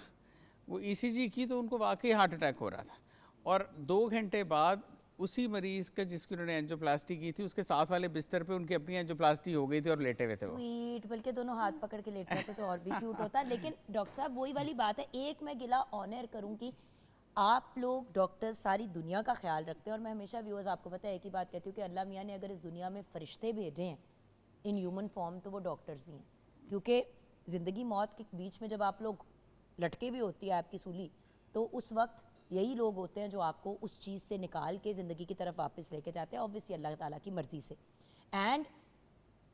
وہ ای سی جی کی تو ان کو واقعی ہارٹ اٹیک ہو رہا تھا. اور 2 گھنٹے بعد اسی مریض کا جس کی انہوں نے اینجیوپلاسٹی کی تھی, اس کے ساتھ والے بستر پہ ان کی اپنی اینجیوپلاسٹی ہو گئی تھی اور لیٹے ہوئے تھے. سویٹ, بلکہ دونوں ہاتھ پکڑ کے لیٹ جاتے تو اور بھی کیوٹ ہوتا. لیکن ڈاکٹر صاحب وہی والی بات ہے, ایک میں گلا آنر کروں کہ آپ لوگ ڈاکٹر ساری دنیا کا خیال رکھتے ہیں, اور میں ہمیشہ ویورز آپ کو پتہ ہے ایک ہی بات کہتی ہوں کہ اللہ میاں نے اگر اس دنیا میں فرشتے بھیجے ہیں ان ہیومن فارم تو وہ ڈاکٹرز ہی ہیں. کیونکہ زندگی موت کے بیچ میں جب آپ لوگ لٹکے بھی ہوتی ہے آپ کی سولی, تو اس وقت یہی لوگ ہوتے ہیں جو آپ کو اس چیز سے نکال کے زندگی کی طرف واپس لے کے جاتے ہیں, اوبویسلی اللہ تعالیٰ کی مرضی سے. اینڈ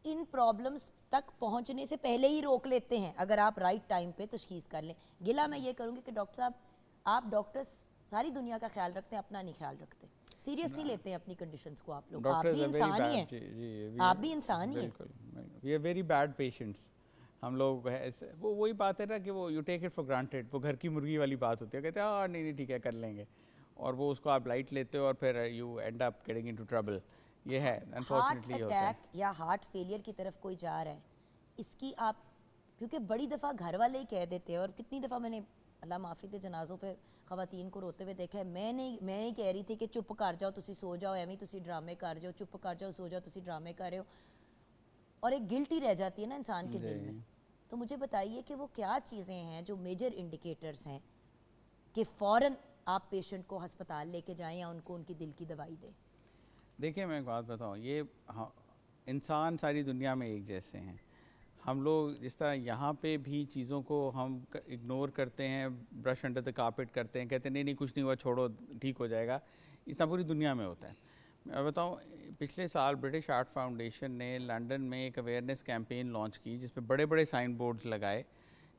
ان پرابلمس تک پہنچنے سے پہلے ہی روک لیتے ہیں اگر آپ رائٹ ٹائم پہ تشخیص کر لیں. گلا میں یہ کروں گی کہ ڈاکٹر صاحب آپ ڈاکٹرز ساری دنیا کا خیال رکھتے ہیں, اپنا نہیں خیال رکھتے, سیریس نہیں لیتے ہیں اپنی کنڈیشنز کو. آپ لوگ, آپ بھی انسان ہی ہیں, آپ بھی انسان ہی ہیں. We are very bad patients ہم لوگ. وہ وہی بات ہے نا کہ وہ you take it for granted, وہ گھر کی مرغی والی بات ہوتی ہے, کہتے ہیں ہاں نہیں ٹھیک ہے کر لیں گے, اور وہ اس کو آپ لائٹ لیتے ہو اور پھر you and up getting into trouble. یہ ہے انفارچونیٹلی ہوتا ہے. ہارٹ اٹیک یا ہارٹ فیلئر کی طرف کوئی جا رہا ہے, اس کی آپ کیونکہ بڑی دفعہ گھر والے ہی کہہ دیتے ہیں, اور کتنی دفعہ میں نے اللہ معافی دے جنازوں پہ خواتین کو روتے ہوئے دیکھا ہے. میں نہیں کہہ رہی تھی کہ چپ کر جاؤ تسی سو جاؤ, ایویں تسی ڈرامے کر جاؤ, چپ کر جاؤ سو جاؤ تسی ڈرامے کر رہے ہو, اور ایک گلٹ ہی رہ جاتی ہے نا انسان کے دل میں. تو مجھے بتائیے کہ وہ کیا چیزیں ہیں جو میجر انڈیکیٹرز ہیں کہ فوراً آپ پیشنٹ کو ہسپتال لے کے جائیں یا ان کو ان کی دل کی دوائی دیں. دیکھیں میں ایک بات بتاؤں, یہ انسان ساری دنیا میں ایک جیسے ہیں. ہم لوگ جس طرح یہاں پہ بھی چیزوں کو ہم اگنور کرتے ہیں, برش انڈر دا کارپیٹ کرتے ہیں, کہتے ہیں نہیں کچھ نہیں ہوا چھوڑو ٹھیک ہو جائے گا, اس طرح پوری دنیا میں ہوتا ہے. میں بتاؤں پچھلے سال برٹش ہارٹ فاؤنڈیشن نے لنڈن میں ایک اویئرنیس کیمپین لانچ کی جس میں بڑے بڑے سائن بورڈز لگائے,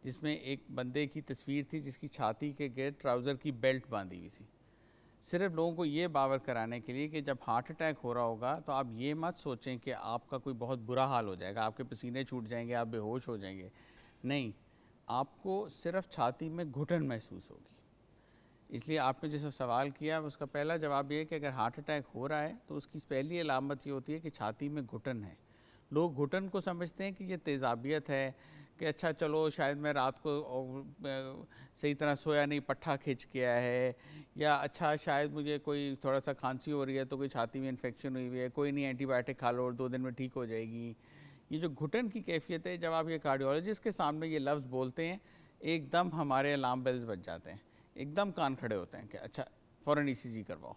جس میں ایک بندے کی تصویر تھی جس کی چھاتی کے گرد ٹراؤزر کی بیلٹ باندھی ہوئی تھی, صرف لوگوں کو یہ باور کرانے کے لیے کہ جب ہارٹ اٹیک ہو رہا ہوگا تو آپ یہ مت سوچیں کہ آپ کا کوئی بہت برا حال ہو جائے گا, آپ کے پسینے چھوٹ جائیں گے, آپ بے ہوش ہو جائیں گے. نہیں, آپ کو صرف چھاتی میں گھٹن محسوس ہوگی. اس لیے آپ نے جیسے سوال کیا اس کا پہلا جواب یہ ہے کہ اگر ہارٹ اٹیک ہو رہا ہے تو اس کی پہلی علامت یہ ہوتی ہے کہ چھاتی میں گھٹن ہے. لوگ گھٹن کو سمجھتے ہیں کہ یہ تیزابیت ہے, کہ اچھا چلو شاید میں رات کو صحیح طرح سویا نہیں, پٹھا کھنچ گیا ہے, یا اچھا شاید مجھے کوئی تھوڑا سا کھانسی ہو رہی ہے تو کوئی چھاتی میں انفیکشن ہوئی ہوئی ہے, کوئی نہیں اینٹی بائیوٹک کھا لو اور 2 دن میں ٹھیک ہو جائے گی, یہ جو گھٹن کی کیفیت ہے، جب آپ یہ کارڈیولوجسٹ کے سامنے یہ لفظ بولتے ہیں ایک دم ہمارے الارم بیلز بج جاتے ہیں، ایک دم کان کھڑے ہوتے ہیں کہ اچھا فوراً ECG کرواؤ.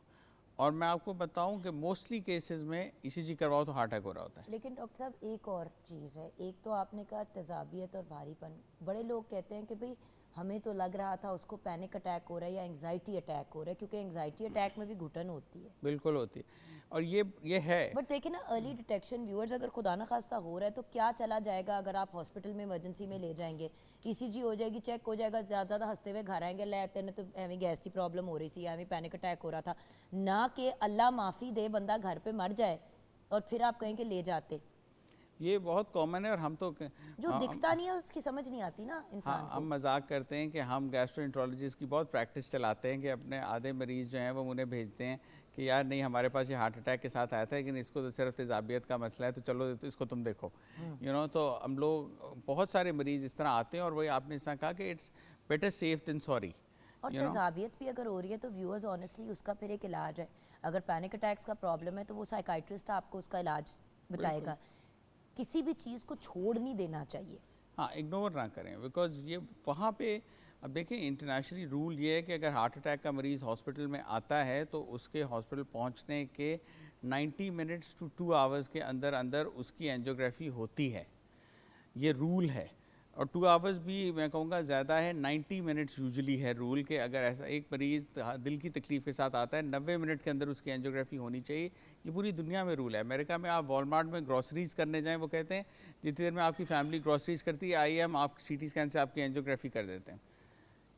اور میں آپ کو بتاؤں کہ موسٹلی کیسز میں ECG کرواؤ تو ہارٹ اٹیک ہو رہا ہوتا ہے. لیکن ڈاکٹر صاحب ایک اور چیز ہے، ایک تو آپ نے کہا تذابیت اور بھاری پن. بڑے لوگ کہتے ہیں کہ بھئی ہمیں تو لگ رہا تھا اس کو پینک اٹیک ہو رہا ہے یا انگزائٹی اٹیک ہو رہا ہے، کیونکہ انگزائٹی اٹیک میں بھی گھٹن ہوتی ہے. بالکل ہوتی ہے، اور یہ ہے. بٹ دیکھیں نا ارلی ڈیٹیکشن ویورز، اگر خدا نخواستہ ہو رہا ہے تو کیا چلا جائے گا اگر آپ ہاسپٹل میں ایمرجنسی میں لے جائیں گے، ECG ہو جائے گی، چیک ہو جائے گا، زیادہ زیادہ ہنستے ہوئے گھر آئیں گے، لے تینے تو ایویں گیس کی پرابلم ہو رہی سی، ایویں پینک اٹیک ہو رہا تھا. نہ کہ اللہ معافی دے بندہ گھر پہ مر جائے اور پھر آپ کہیں کہ لے جاتے. یہ بہت کامن ہے، اور ہم تو جو دکھتا نہیں ہے اس کی سمجھ نہیں آتی نا انسان کو. ہم مذاق کرتے ہیں کہ ہم گیسٹرو-انٹرولوجسٹ کی بہت پریکٹس چلاتے ہیں کہ اپنے آدھے مریض جو ہیں وہ انہیں بھیجتے ہیں کہ یار نہیں ہمارے پاس یہ ہارٹ اٹیک کے ساتھ آیا تھا لیکن اس کو تو صرف تیزابیت کا مسئلہ ہے، تو چلو اس کو تم دیکھو. تو ہم لوگ بہت سارے مریض اس طرح آتے ہیں، اور وہی آپ نے اس طرح کہا کہ it's better safe than sorry. اور تیزابیت بھی اگر ہو رہی ہے تو ویورز آنیسٹلی اس کا پھر ایک علاج ہے. اگر پینک اٹیکس کا پرابلم ہے تو وہ سائیکائٹرسٹ آپ کو اس کا علاج بتائے گا. کسی بھی چیز کو چھوڑ نہیں دینا چاہیے. ہاں، اگنور نہ کریں، بیکاز یہ وہاں پہ اب دیکھیں انٹرنیشنلی رول یہ ہے کہ اگر ہارٹ اٹیک کا مریض ہاسپٹل میں آتا ہے تو اس کے ہاسپٹل پہنچنے کے 90 منٹس ٹو 2 آورز کے اندر اندر اس کی اینجیوگرافی ہوتی ہے. یہ رول ہے، اور 2 آورز بھی میں کہوں گا زیادہ ہے. 90 منٹس یوزلی ہے رول کہ اگر ایسا ایک مریض دل کی تکلیف کے ساتھ آتا ہے 90 منٹ کے اندر اس کی اینجیوگرافی ہونی چاہیے. یہ پوری دنیا میں رول ہے. امریکہ میں آپ والمارٹ میں گروسریز کرنے جائیں، وہ کہتے ہیں جتنی دیر میں آپ کی فیملی گروسریز کرتی ہے آئیے ہم آپ CT اسکین سے آپ کی اینجیوگرافی کر دیتے ہیں.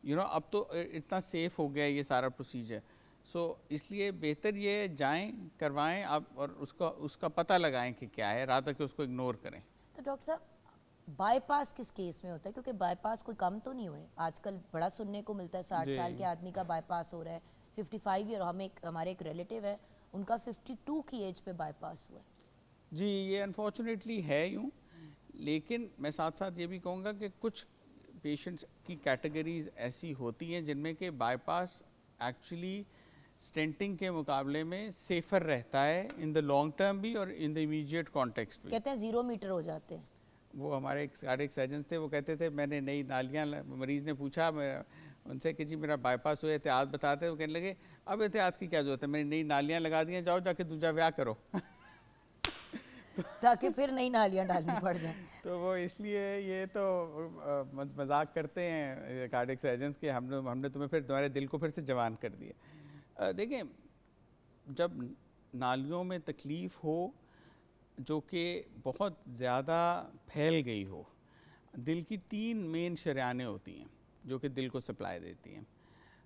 اب تو اتنا سیف ہو گیا یہ سارا پروسیجر. سو اس لیے بہتر یہ جائیں کروائیں آپ، اور اس کا پتہ لگائیں کہ کیا ہے، رات کہ اس کو اگنور کریں. تو ڈاکٹر صاحب بائی پاس کس کیس میں ہوتا ہے؟ کیونکہ بائی پاس کوئی کم تو نہیں ہوئے، آج کل بڑا سننے کو ملتا ہے 60 سال کے آدمی کا بائی پاس ہو رہا ہے، 55 ایئر. ہمارے ایک ریلیٹیو ہے ان کا 52 کی ایج پہ بائی پاس ہوا ہے. جی یہ انفارچونیٹلی ہے یوں، لیکن میں ساتھ ساتھ یہ بھی کہوں گا کہ کچھ پیشنٹس کی کیٹیگریز ایسی ہوتی ہیں جن میں کہ بائی پاس ایکچولی اسٹینٹنگ کے مقابلے میں سیفر رہتا ہے ان دا لانگ ٹرم بھی اور ان دا امیجیٹ کانٹیکسٹ بھی. کہتے ہیں 0 میٹر ہو جاتے ہیں. وہ ہمارے ایک کارڈیک سرجنس تھے، وہ کہتے تھے میں نے نئی نالیاں، مریض نے پوچھا ان سے کہ جی میرا بائی پاس ہوئے، احتیاط بتاتے. وہ کہنے لگے اب احتیاط کی کیا ضرورت ہے، میں نے نئی نالیاں لگا دی ہیں، جاؤ جا کے دوسرا بیاہ کرو تاکہ پھر نئی نالیاں ڈالنی پڑ جائیں. تو وہ اس لیے یہ تو مذاق کرتے ہیں کارڈیک سرجنس کہ ہم نے تمہیں پھر تمہارے دل کو پھر سے جوان کر دیا. دیکھیں جب نالیوں میں تکلیف ہو جو کہ بہت زیادہ پھیل گئی ہو، دل کی 3 مین شریانیں ہوتی ہیں جو کہ دل کو سپلائی دیتی ہیں.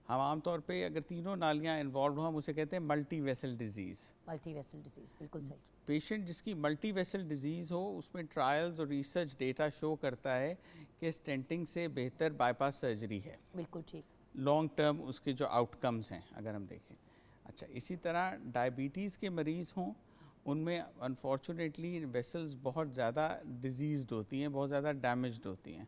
ہم عام طور پہ اگر تینوں نالیاں انوالوڈ ہوں ہم اسے کہتے ہیں multi vessel disease. Multi vessel disease بالکل صحیح. پیشنٹ جس کی ملٹی ویسل ڈیزیز ہو اس میں ٹرائلز اور ریسرچ ڈیٹا شو کرتا ہے کہ اسٹینٹنگ سے بہتر بائی پاس سرجری ہے. بالکل ٹھیک. لانگ ٹرم اس کے جو آؤٹ کمز ہیں اگر ہم دیکھیں. اچھا اسی طرح ڈائبٹیز کے مریض ہوں ان میں انفارچونیٹلی ویسلز بہت زیادہ ڈیزیزڈ ہوتی ہیں، بہت زیادہ ڈیمیجڈ ہوتی ہیں.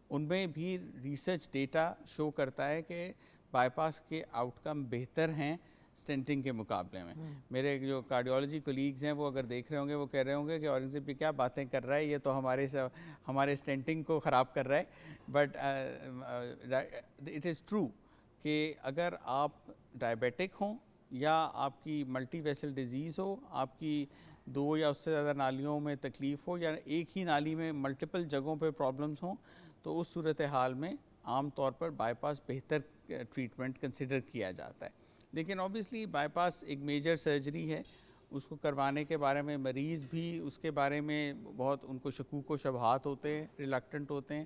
ان میں بھی ریسرچ ڈیٹا شو کرتا ہے کہ بائی پاس کے آؤٹ کم بہتر ہیں اسٹینٹنگ کے مقابلے میں. میرے جو کارڈیولوجی کولیگز ہیں وہ اگر دیکھ رہے ہوں گے وہ کہہ رہے ہوں گے کہ اورنگزیب بھی کیا باتیں کر رہا ہے، یہ تو ہمارے اسٹینٹنگ کو خراب کر رہا ہے. بٹ اٹ از ٹرو کہ اگر آپ ڈائبیٹک ہوں یا آپ کی ملٹی ویسل ڈیزیز ہو، آپ کی 2 یا اس سے زیادہ نالیوں میں تکلیف ہو یا ایک ہی نالی میں ملٹیپل جگہوں پہ پرابلمس ہوں، تو اس صورتحال میں عام طور پر بائی پاس بہتر ٹریٹمنٹ کنسیڈر کیا جاتا ہے. لیکن اوبیسلی بائی پاس ایک میجر سرجری ہے، اس کو کروانے کے بارے میں مریض بھی اس کے بارے میں بہت ان کو شکوک و شبہات ہوتے ہیں، ریلکٹنٹ ہوتے ہیں.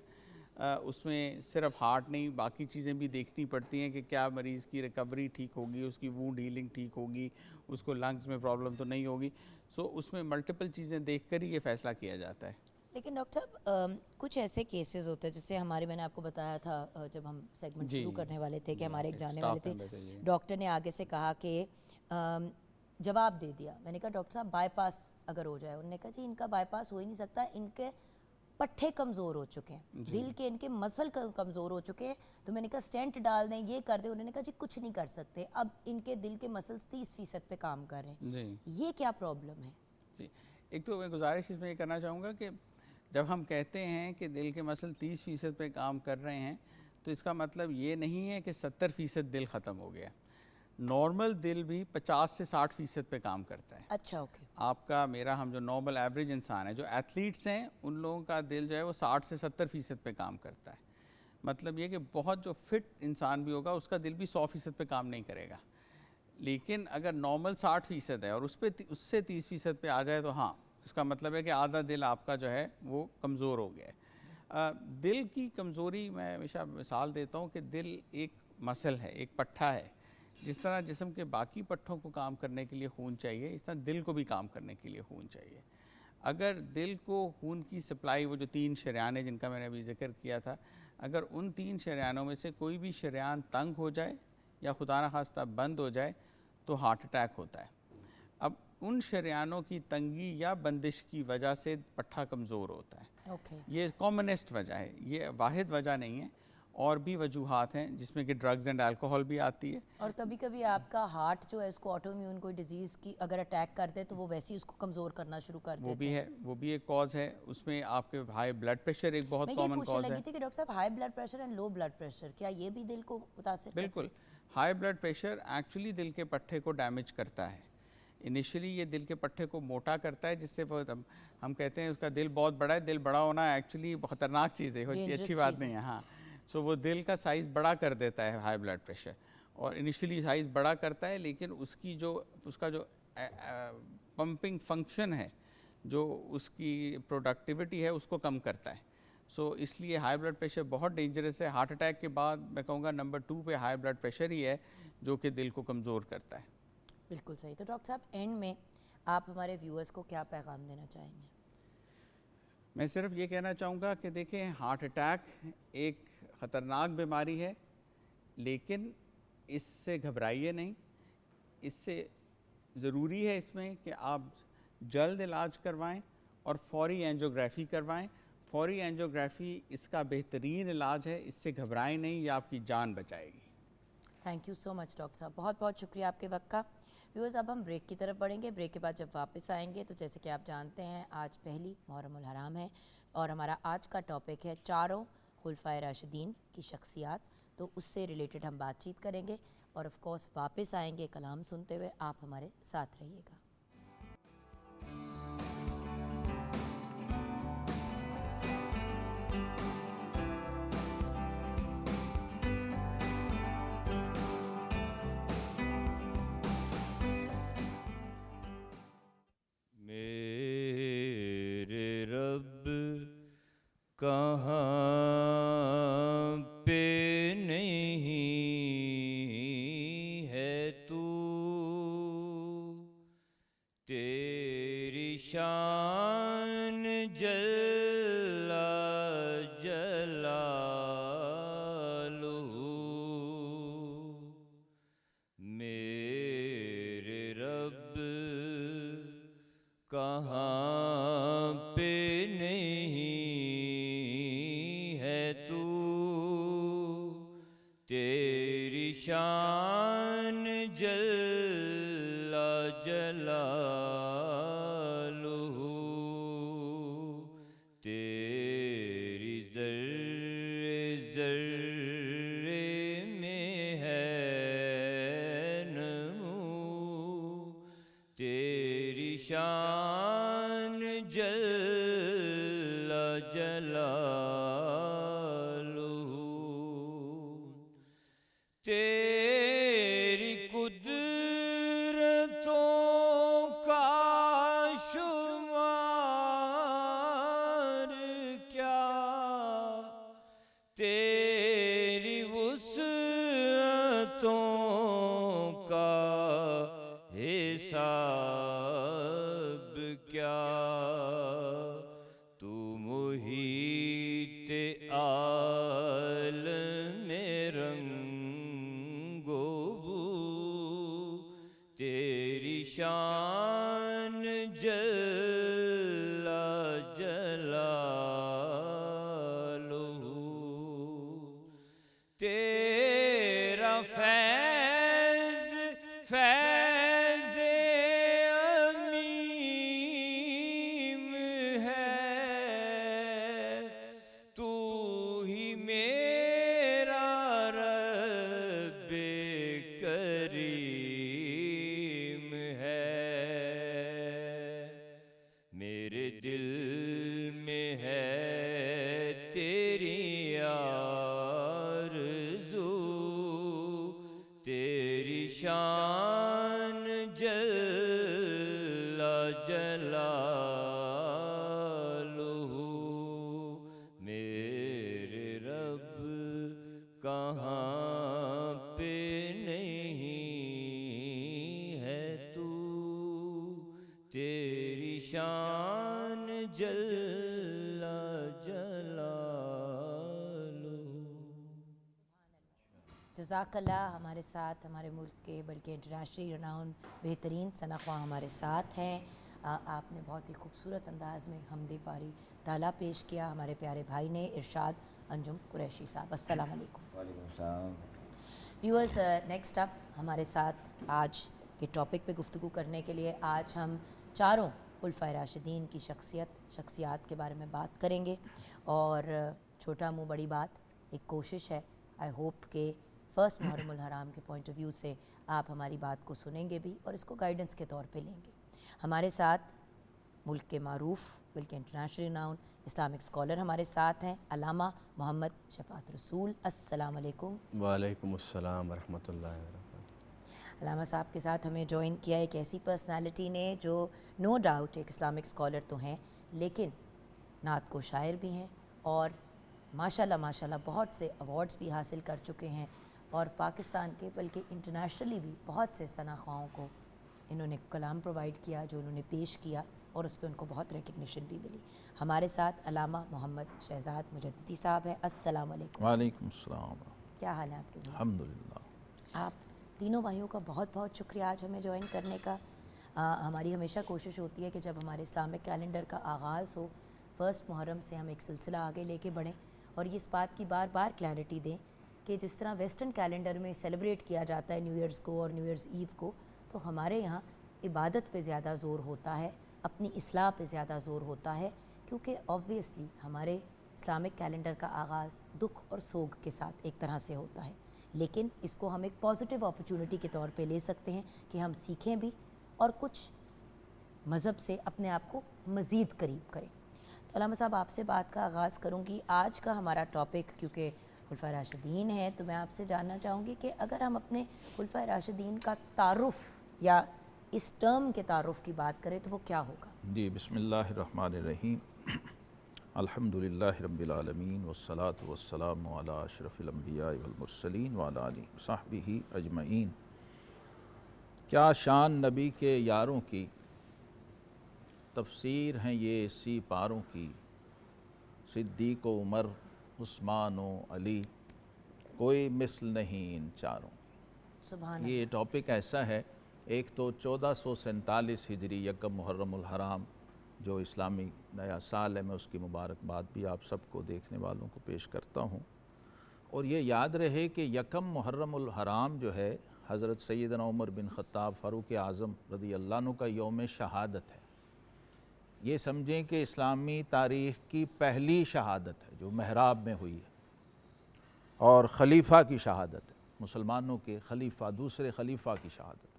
اس میں صرف ہارٹ نہیں باقی چیزیں بھی دیکھنی پڑتی ہیں کہ کیا مریض کی ریکوری ٹھیک ہوگی، اس کی وونڈ ہیلنگ ٹھیک ہوگی، اس کو لنگز میں پرابلم تو نہیں ہوگی. سو اس میں ملٹیپل چیزیں دیکھ کر ہی یہ فیصلہ کیا جاتا ہے. لیکن ڈاکٹر صاحب کچھ ایسے کیسز ہوتے ہیں جیسے میں نے آپ کو بتایا تھا جب ہم سیگمنٹ شروع کرنے والے تھے کہ ہمارے ایک جانے والے تھے، ڈاکٹر نے آگے سے کہا کہ جواب دے دیا. میں نے کہا ڈاکٹر صاحب بائی پاس اگر ہو جائے، انہوں نے کہا جی ان کا بائی پاس ہو ہی نہیں سکتا، ان کے پٹھے کمزور ہو چکے ہیں، دل کے ان کے مسل کمزور ہو چکے ہیں. تو میں نے کہا سٹینٹ ڈال دیں، یہ کر دیں. انہوں نے کہا جی کچھ نہیں کر سکتے، اب ان کے دل کے مسلس 30% پہ کام کر رہے ہیں. یہ کیا پرابلم ہے؟ جی ایک تو میں گزارش اس میں یہ کرنا چاہوں گا کہ جب ہم کہتے ہیں کہ دل کے مسل 30% پہ کام کر رہے ہیں تو اس کا مطلب یہ نہیں ہے کہ 70% دل ختم ہو گیا. نارمل دل بھی 50 سے 60% پہ کام کرتا ہے. اچھا اوکے. آپ کا میرا ہم جو نارمل ایوریج انسان ہے, جو ایتھلیٹس ہیں, ان لوگوں کا دل جو ہے وہ 60 سے 70% پہ کام کرتا ہے. مطلب یہ کہ بہت جو فٹ انسان بھی ہوگا اس کا دل بھی 100% پہ کام نہیں کرے گا. لیکن اگر نارمل 60% ہے اور اس سے 30% پہ آ جائے تو ہاں, اس کا مطلب ہے کہ آدھا دل آپ کا جو ہے وہ کمزور ہو گیا ہے. دل کی کمزوری میں ہمیشہ مثال دیتا ہوں کہ دل ایک مسل ہے, ایک پٹھا ہے. جس طرح جسم کے باقی پٹھوں کو کام کرنے کے لیے خون چاہیے, اس طرح دل کو بھی کام کرنے کے لیے خون چاہیے. اگر دل کو خون کی سپلائی, وہ جو 3 شریان ہیں جن کا میں نے ابھی ذکر کیا تھا, اگر ان 3 شریانوں میں سے کوئی بھی شریان تنگ ہو جائے یا خدا نخواستہ بند ہو جائے تو ہارٹ اٹیک ہوتا ہے. اب ان شریانوں کی تنگی یا بندش کی وجہ سے پٹھا کمزور ہوتا ہے. یہ کامنسٹ وجہ ہے, یہ واحد وجہ نہیں ہے. اور بھی وجوہات ہیں جس میں کہ ڈرگز اینڈ الکوہول بھی آتی ہے. اور کبھی کبھی آپ کا ہارٹ جو ہے اس کو آٹو امیون کوئی ڈیزیز کی اگر اٹیک کرتے تو وہ ویسے ہی اس کو کمزور کرنا شروع کر دیتے ہیں. وہ بھی ہے, وہ بھی ایک کاز ہے. اس میں آپ کے ہائی بلڈ پریشر ایک بہت کامن کاز ہے. میں یہ پوچھنے لگی تھی کہ ڈاکٹر صاحب high blood pressure and low blood pressure کیا یہ بھی دل کو متاثر کرتا ہے؟ بالکل. ہائی بلڈ پریشر ایکچولی دل کے پٹھے کو ڈیمیج کرتا ہے. انیشلی یہ دل کے پٹھے کو موٹا کرتا ہے, جس سے ہم کہتے ہیں اس کا دل بہت بڑا ہے. دل بڑا ہونا ایکچولی خطرناک چیز ہے, اچھی بات نہیں ہے. ہاں, سو وہ دل کا سائز بڑا کر دیتا ہے ہائی بلڈ پریشر, اور انیشلی سائز بڑا کرتا ہے, لیکن اس کا جو پمپنگ فنکشن ہے, جو اس کی پروڈکٹیوٹی ہے, اس کو کم کرتا ہے. سو اس لیے ہائی بلڈ پریشر بہت ڈینجرس ہے. ہارٹ اٹیک کے بعد میں کہوں گا نمبر 2 پہ ہائی بلڈ پریشر ہی ہے جو کہ دل کو کمزور کرتا ہے. بالکل صحیح. تو ڈاکٹر صاحب اینڈ میں آپ ہمارے ویورز کو کیا پیغام دینا چاہیں گے؟ میں صرف یہ کہنا چاہوں گا کہ دیکھیں, ہارٹ اٹیک ایک خطرناک بیماری ہے, لیکن اس سے گھبرائیے نہیں. اس سے ضروری ہے اس میں کہ آپ جلد علاج کروائیں اور فوری اینجیوگرافی کروائیں. فوری اینجیوگرافی اس کا بہترین علاج ہے. اس سے گھبرائیں نہیں, یہ آپ کی جان بچائے گی. Thank you so much doctor صاحب, بہت بہت شکریہ آپ کے وقت کا. ویورز اب ہم بریک کی طرف بڑھیں گے. بریک کے بعد جب واپس آئیں گے تو جیسے کہ آپ جانتے ہیں آج پہلی محرم الحرام ہے اور ہمارا آج کا ٹاپک ہے 4 خلفائے راشدین کی شخصیات. تو اس سے ریلیٹڈ ہم بات چیت کریں گے اور آف کورس واپس آئیں گے کلام سنتے ہوئے. آپ ہمارے ساتھ رہیے گا. کہاں پہ نہیں ہے تو, تیری شان جل جلالہ, میرے رب کہاں پہ تیری شان جل جلالہ, تیری ذرے ذرے میں ہے نمو, تیری شان جل جلالہ, تیری قدرتوں کا شمار کیا, تیری وسعتوں کا حساب کیا, تو محیط شان جل جلالہ. جزاک اللہ. ہمارے ساتھ ہمارے ملک کے بلکہ انٹرنیشنلی رناؤن بہترین ثنا خواہ ہمارے ساتھ ہیں. آپ نے بہت ہی خوبصورت انداز میں حمد پاری تالا پیش کیا. ہمارے پیارے بھائی نے ارشاد انجم قریشی صاحب. السلام علیکم. وعلیکم السلام. ویورز، نیکسٹ اپ ہمارے ساتھ آج کے ٹاپک پہ گفتگو کرنے کے لیے آج ہم چاروں خلفائے راشدین کی شخصیات کے بارے میں بات کریں گے. اور چھوٹا منہ بڑی بات ایک کوشش ہے. آئی ہوپ کہ فرسٹ محرم الحرام کے پوائنٹ آف ویو سے آپ ہماری بات کو سنیں گے بھی اور اس کو گائیڈنس کے طور پہ لیں گے. ہمارے ساتھ ملک کے معروف بلکہ انٹرنیشنل رناؤن اسلامک اسکالر ہمارے ساتھ ہیں علامہ محمد شفاعت رسول. السلام علیکم. وعلیکم السلام ورحمۃ اللہ وبرکاتہ. علامہ صاحب کے ساتھ ہمیں جوائن کیا ایک ایسی پرسنالٹی نے جو نو ڈاؤٹ ایک اسلامک اسکالر تو ہیں لیکن نعت کو شاعر بھی ہیں اور ماشاءاللہ بہت سے ایوارڈز بھی حاصل کر چکے ہیں اور پاکستان کے بلکہ انٹرنیشنلی بھی بہت سے ثنا خواہوں کو انہوں نے کلام پرووائڈ کیا جو انہوں نے پیش کیا اور اس پہ ان کو بہت ریکگنیشن بھی ملی. ہمارے ساتھ علامہ محمد شہزاد مجددی صاحب ہیں. السلام علیکم. وعلیکم السلام. کیا حال ہے آپ کے؟ الحمدللہ. آپ تینوں بھائیوں کا بہت بہت شکریہ آج ہمیں جوائن کرنے کا. ہماری ہمیشہ کوشش ہوتی ہے کہ جب ہمارے اسلامک کیلنڈر کا آغاز ہو فرسٹ محرم سے ہم ایک سلسلہ آگے لے کے بڑھیں اور یہ اس بات کی بار بار کلیئرٹی دیں کہ جس طرح ویسٹرن کیلنڈر میں سیلیبریٹ کیا جاتا ہے نیو ایئرز کو اور نیو ایئرز ایو کو، تو ہمارے یہاں عبادت پہ زیادہ زور ہوتا ہے، اپنی اصلاح پہ زیادہ زور ہوتا ہے، کیونکہ آبویسلی ہمارے اسلامک کیلنڈر کا آغاز دکھ اور سوگ کے ساتھ ایک طرح سے ہوتا ہے. لیکن اس کو ہم ایک پازیٹیو اپرچونٹی کے طور پہ لے سکتے ہیں کہ ہم سیکھیں بھی اور کچھ مذہب سے اپنے آپ کو مزید قریب کریں. تو علامہ صاحب آپ سے بات کا آغاز کروں گی. آج کا ہمارا ٹاپک کیونکہ خلفائے راشدین ہے تو میں آپ سے جاننا چاہوں گی کہ اگر ہم اپنے خلفائے راشدین کا تعارف یا اس ٹرم کے تعارف کی بات کریں تو وہ کیا ہوگا؟ جی، بسم اللہ الرحمن الرحیم. الحمدللہ رب العالمین والصلاة والسلام علی اشرف الانبیاء والمرسلین وعلی آلہ وصحبہ اجمعین. کیا شان نبی کے یاروں کی، تفسیر ہیں یہ 80 پاروں کی. صدیق و عمر، عثمان و علی، کوئی مثل نہیں ان چاروں. سبحان یہ ٹاپک ایسا ہے، ایک تو 1447 ہجری یکم محرم الحرام جو اسلامی نیا سال ہے، میں اس کی مبارکباد بھی آپ سب کو دیکھنے والوں کو پیش کرتا ہوں. اور یہ یاد رہے کہ یکم محرم الحرام جو ہے حضرت سیدنا عمر بن خطاب فاروق اعظم رضی اللہ عنہ کا یوم شہادت ہے. یہ سمجھیں کہ اسلامی تاریخ کی پہلی شہادت ہے جو محراب میں ہوئی ہے اور خلیفہ کی شہادت ہے، مسلمانوں کے خلیفہ، دوسرے خلیفہ کی شہادت.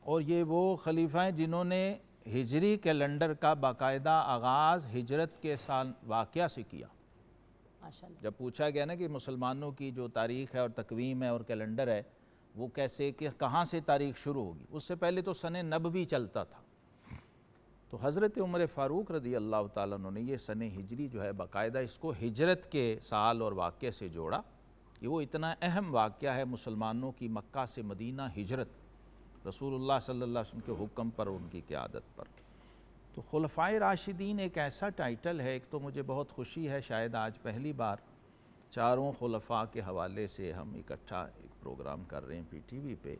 اور یہ وہ خلیفہ ہیں جنہوں نے ہجری کیلنڈر کا باقاعدہ آغاز ہجرت کے سال واقعہ سے کیا. ماشاءاللہ. جب پوچھا گیا نا کہ مسلمانوں کی جو تاریخ ہے اور تقویم ہے اور کیلنڈر ہے وہ کیسے، کہ کہاں سے تاریخ شروع ہوگی، اس سے پہلے تو سن نبوی چلتا تھا. تو حضرت عمر فاروق رضی اللہ تعالیٰ عنہ نے یہ سن ہجری جو ہے باقاعدہ اس کو ہجرت کے سال اور واقعے سے جوڑا. یہ وہ اتنا اہم واقعہ ہے مسلمانوں کی مکہ سے مدینہ ہجرت، رسول اللہ صلی اللہ علیہ وسلم کے حکم پر اور ان کی قیادت پر. تو خلفائے راشدین ایک ایسا ٹائٹل ہے، ایک تو مجھے بہت خوشی ہے شاید آج پہلی بار چاروں خلفاء کے حوالے سے ہم اکٹھا ایک پروگرام کر رہے ہیں پی ٹی وی پہ.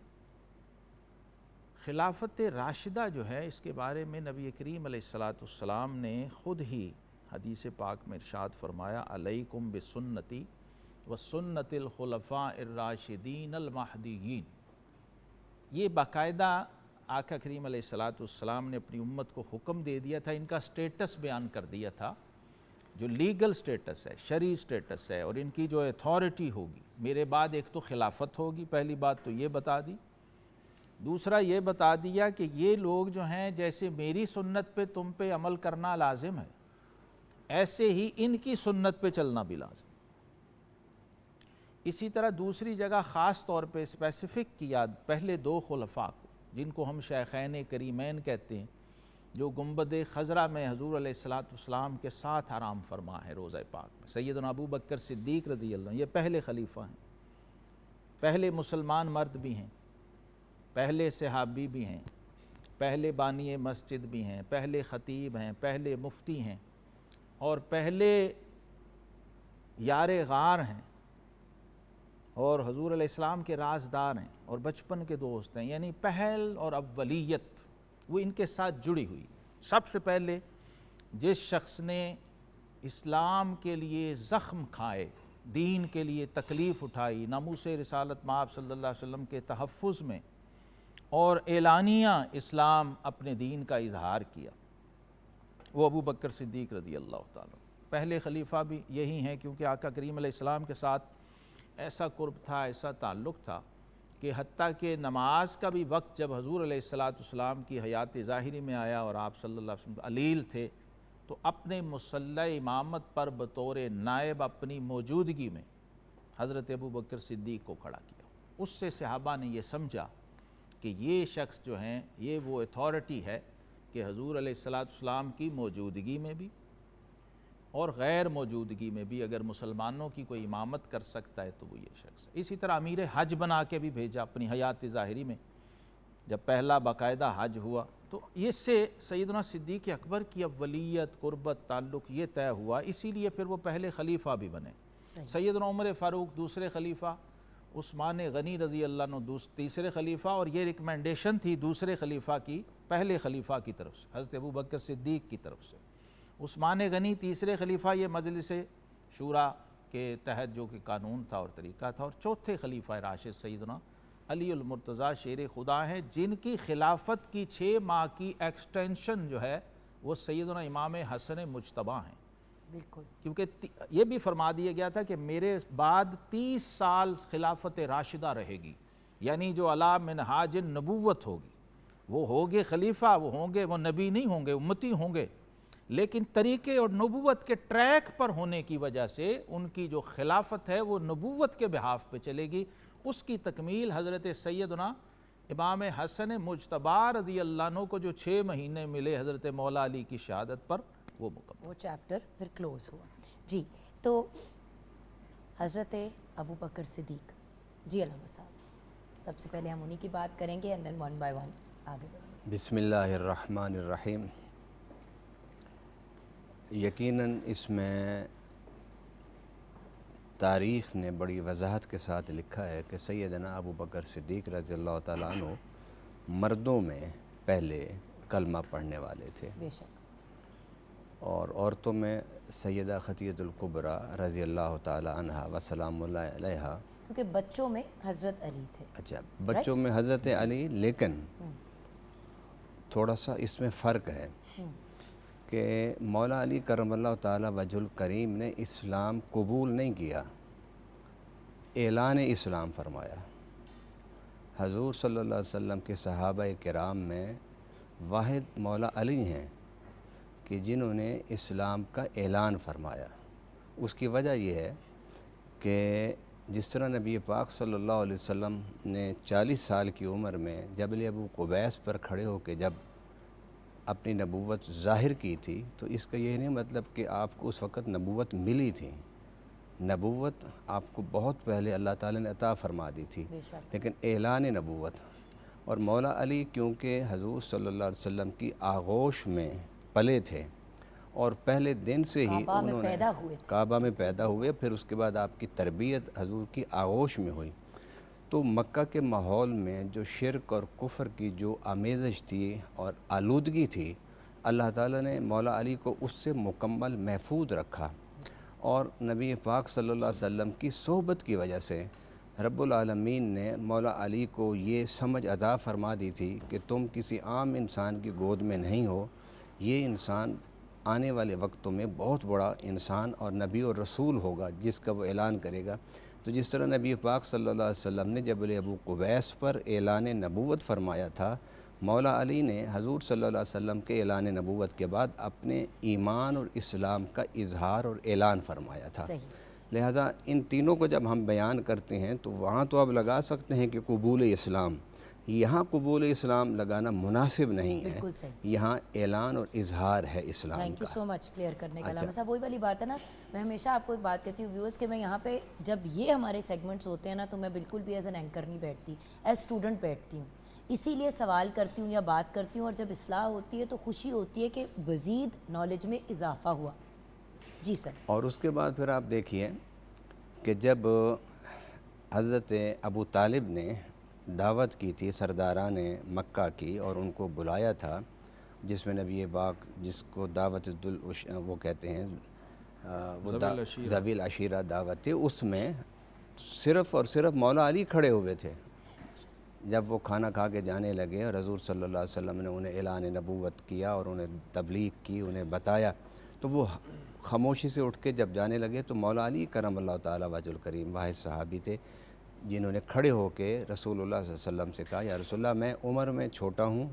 خلافت راشدہ جو ہے اس کے بارے میں نبی کریم علیہ السلام نے خود ہی حدیث پاک میں ارشاد فرمایا، علیکم بسنتی وسنت الخلفاء الراشدین المہدیین. یہ باقاعدہ آقا کریم علیہ السلام نے اپنی امت کو حکم دے دیا تھا، ان کا سٹیٹس بیان کر دیا تھا، جو لیگل سٹیٹس ہے، شرعی سٹیٹس ہے، اور ان کی جو اتھارٹی ہوگی. میرے بعد ایک تو خلافت ہوگی، پہلی بات تو یہ بتا دی. دوسرا یہ بتا دیا کہ یہ لوگ جو ہیں جیسے میری سنت پہ تم پہ عمل کرنا لازم ہے، ایسے ہی ان کی سنت پہ چلنا بھی لازم. اسی طرح دوسری جگہ خاص طور پہ اسپیسیفک کیا پہلے دو خلفاء کو، جن کو ہم شیخین کریمین کہتے ہیں، جو گنبد خضرا میں حضور علیہ السلام کے ساتھ آرام فرما ہے روضہ پاک میں. سیدنا ابو بکر صدیق رضی اللہ عنہ یہ پہلے خلیفہ ہیں، پہلے مسلمان مرد بھی ہیں، پہلے صحابی بھی ہیں، پہلے بانی مسجد بھی ہیں، پہلے خطیب ہیں، پہلے مفتی ہیں اور پہلے یار غار ہیں اور حضور علیہ السلام کے رازدار ہیں اور بچپن کے دوست ہیں، یعنی پہل اور اولیت وہ ان کے ساتھ جڑی ہوئی۔ سب سے پہلے جس شخص نے اسلام کے لیے زخم کھائے، دین کے لیے تکلیف اٹھائی، ناموس رسالت مآب صلی اللہ علیہ وسلم کے تحفظ میں اور اعلانیہ اسلام اپنے دین کا اظہار کیا، وہ ابو بکر صدیق رضی اللہ تعالیٰ۔ پہلے خلیفہ بھی یہی ہیں کیونکہ آقا کریم علیہ السلام کے ساتھ ایسا قرب تھا، ایسا تعلق تھا کہ حتیٰ کہ نماز کا بھی وقت جب حضور علیہ السلام کی حیات ظاہری میں آیا اور آپ صلی اللہ علیہ وسلم علیل تھے تو اپنے مصلی امامت پر بطور نائب اپنی موجودگی میں حضرت ابو بکر صدیق کو کھڑا کیا۔ اس سے صحابہ نے یہ سمجھا کہ یہ شخص جو ہیں یہ وہ اتھارٹی ہے کہ حضور علیہ السلام کی موجودگی میں بھی اور غیر موجودگی میں بھی اگر مسلمانوں کی کوئی امامت کر سکتا ہے تو وہ یہ شخص ہے۔ اسی طرح امیر حج بنا کے بھی بھیجا اپنی حیات ظاہری میں، جب پہلا باقاعدہ حج ہوا تو اس سے سیدنا صدیق اکبر کی اولیت، قربت، تعلق یہ طے ہوا، اسی لیے پھر وہ پہلے خلیفہ بھی بنے۔ سیدنا عمر فاروق دوسرے خلیفہ، عثمان غنی رضی اللہ عنہ تیسرے خلیفہ، اور یہ ریکمنڈیشن تھی دوسرے خلیفہ کی پہلے خلیفہ کی طرف سے، حضرت ابو بکر صدیق کی طرف سے۔ عثمان غنی تیسرے خلیفہ، یہ مجلس شورا کے تحت جو کہ قانون تھا اور طریقہ تھا، اور چوتھے خلیفہ راشد سیدنا علی المرتضیٰ شیر خدا ہیں جن کی خلافت کی 6 ماہ کی ایکسٹینشن جو ہے وہ سیدنا امام حسن مجتبیٰ ہیں۔ بالکل، کیونکہ یہ بھی فرما دیا گیا تھا کہ میرے بعد 30 سال خلافت راشدہ رہے گی، یعنی جو علی منہاج نبوت ہوگی، وہ ہوگے خلیفہ، وہ ہوں گے، وہ نبی نہیں ہوں گے، امتی ہوں گے، لیکن طریقے اور نبوت کے ٹریک پر ہونے کی وجہ سے ان کی جو خلافت ہے وہ نبوت کے بحاف پہ چلے گی۔ اس کی تکمیل حضرت سیدنا امام حسن مجتبیٰ رضی اللہ عنہ کو جو 6 مہینے ملے حضرت مولا علی کی شہادت پر، وہ مکمل، وہ چیپٹر پھر کلوز ہوا۔ جی، تو حضرت ابو بکر صدیق، جی علامہ صاحب، سب سے پہلے ہم انہی کی بات کریں گے and then one by one آگے بڑھیں گے۔ بسم اللہ الرحمن الرحیم۔ یقیناً اس میں تاریخ نے بڑی وضاحت کے ساتھ لکھا ہے کہ سیدنا ابو بکر صدیق رضی اللہ تعالیٰ عنہ مردوں میں پہلے کلمہ پڑھنے والے تھے، بے شک، اور عورتوں میں سیدہ خدیجہ الکبریٰ رضی اللہ تعالیٰ عنہا وسلام اللہ علیہا، کیونکہ بچوں میں حضرت علی تھے۔ اچھا، بچوں میں حضرت علی، لیکن تھوڑا سا اس میں فرق ہے کہ مولا علی کرم اللہ تعالیٰ وجہ الکریم نے اسلام قبول نہیں کیا، اعلان اسلام فرمایا۔ حضور صلی اللہ علیہ وسلم کے صحابہ کرام میں واحد مولا علی ہیں کہ جنہوں نے اسلام کا اعلان فرمایا۔ اس کی وجہ یہ ہے کہ جس طرح نبی پاک صلی اللہ علیہ وسلم نے 40 سال کی عمر میں جبل ابو قبیس پر کھڑے ہو کے جب اپنی نبوت ظاہر کی تھی، تو اس کا یہ نہیں مطلب کہ آپ کو اس وقت نبوت ملی تھی، نبوت آپ کو بہت پہلے اللہ تعالیٰ نے عطا فرما دی تھی، لیکن اعلان نبوت۔ اور مولا علی کیونکہ حضور صلی اللہ علیہ وسلم کی آغوش میں پلے تھے اور پہلے دن سے ہی انہوں نے کعبہ میں پیدا ہوئے، پھر اس کے بعد آپ کی تربیت حضور کی آغوش میں ہوئی، تو مکہ کے ماحول میں جو شرک اور کفر کی جو آمیزش تھی اور آلودگی تھی، اللہ تعالیٰ نے مولا علی کو اس سے مکمل محفوظ رکھا، اور نبی پاک صلی اللہ علیہ وسلم کی صحبت کی وجہ سے رب العالمین نے مولا علی کو یہ سمجھ عطا فرما دی تھی کہ تم کسی عام انسان کی گود میں نہیں ہو، یہ انسان آنے والے وقتوں میں بہت بڑا انسان اور نبی اور رسول ہوگا جس کا وہ اعلان کرے گا۔ تو جس طرح نبی پاک صلی اللہ علیہ وسلم نے جبل ابو قبیس پر اعلان نبوت فرمایا تھا، مولا علی نے حضور صلی اللہ علیہ وسلم کے اعلان نبوت کے بعد اپنے ایمان اور اسلام کا اظہار اور اعلان فرمایا تھا۔ لہذا ان تینوں کو جب ہم بیان کرتے ہیں تو وہاں تو اب لگا سکتے ہیں کہ قبول اسلام، یہاں قبول اسلام لگانا مناسب نہیں ہے، یہاں اعلان اور اظہار ہے اسلام کا۔ Thank you so much clear کرنے کا علامہ صاحب۔ وہی والی بات ہے نا، میں ہمیشہ آپ کو ایک بات کہتی ہوں ویورز کہ میں یہاں پہ جب یہ ہمارے سیگمنٹس ہوتے ہیں نا تو میں بالکل بھی ایز این اینکر نہیں بیٹھتی، ایز اسٹوڈنٹ بیٹھتی ہوں، اسی لیے سوال کرتی ہوں یا بات کرتی ہوں, اور جب اصلاح ہوتی ہے تو خوشی ہوتی ہے کہ مزید نالج میں اضافہ ہوا. جی سر. اور اس کے بعد پھر آپ دیکھیے کہ جب حضرت ابو طالب نے دعوت کی تھی سرداران مکہ کی اور ان کو بلایا تھا, جس میں نبی پاک جس کو دعوت وہ کہتے ہیں ذوی العشیرہ دعوت تھی, اس میں صرف اور صرف مولا علی کھڑے ہوئے تھے. جب وہ کھانا کھا کے جانے لگے اور حضور صلی اللہ علیہ وسلم نے انہیں اعلان نبوت کیا اور انہیں تبلیغ کی, انہیں بتایا, تو وہ خاموشی سے اٹھ کے جب جانے لگے تو مولا علی کرم اللہ تعالیٰ وجہ الکریم واحد صحابی تھے جنہوں نے کھڑے ہو کے رسول اللہ صلی اللہ علیہ وسلم سے کہا, یا رسول اللہ میں عمر میں چھوٹا ہوں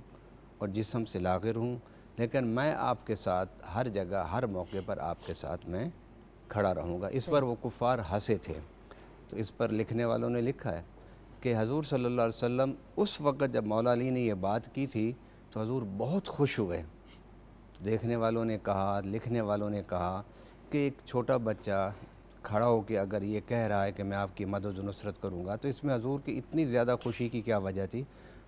اور جسم سے لاغر ہوں, لیکن میں آپ کے ساتھ ہر جگہ ہر موقع پر آپ کے ساتھ میں کھڑا رہوں گا. اس پر وہ کفار ہنسے تھے. تو اس پر لکھنے والوں نے لکھا ہے کہ حضور صلی اللہ علیہ وسلم اس وقت جب مولا علی نے یہ بات کی تھی تو حضور بہت خوش ہوئے. دیکھنے والوں نے کہا, لکھنے والوں نے کہا کہ ایک چھوٹا بچہ کھڑا ہو کے اگر یہ کہہ رہا ہے کہ میں آپ کی مدد و نصرت کروں گا, تو اس میں حضور کی اتنی زیادہ خوشی کی کیا وجہ تھی.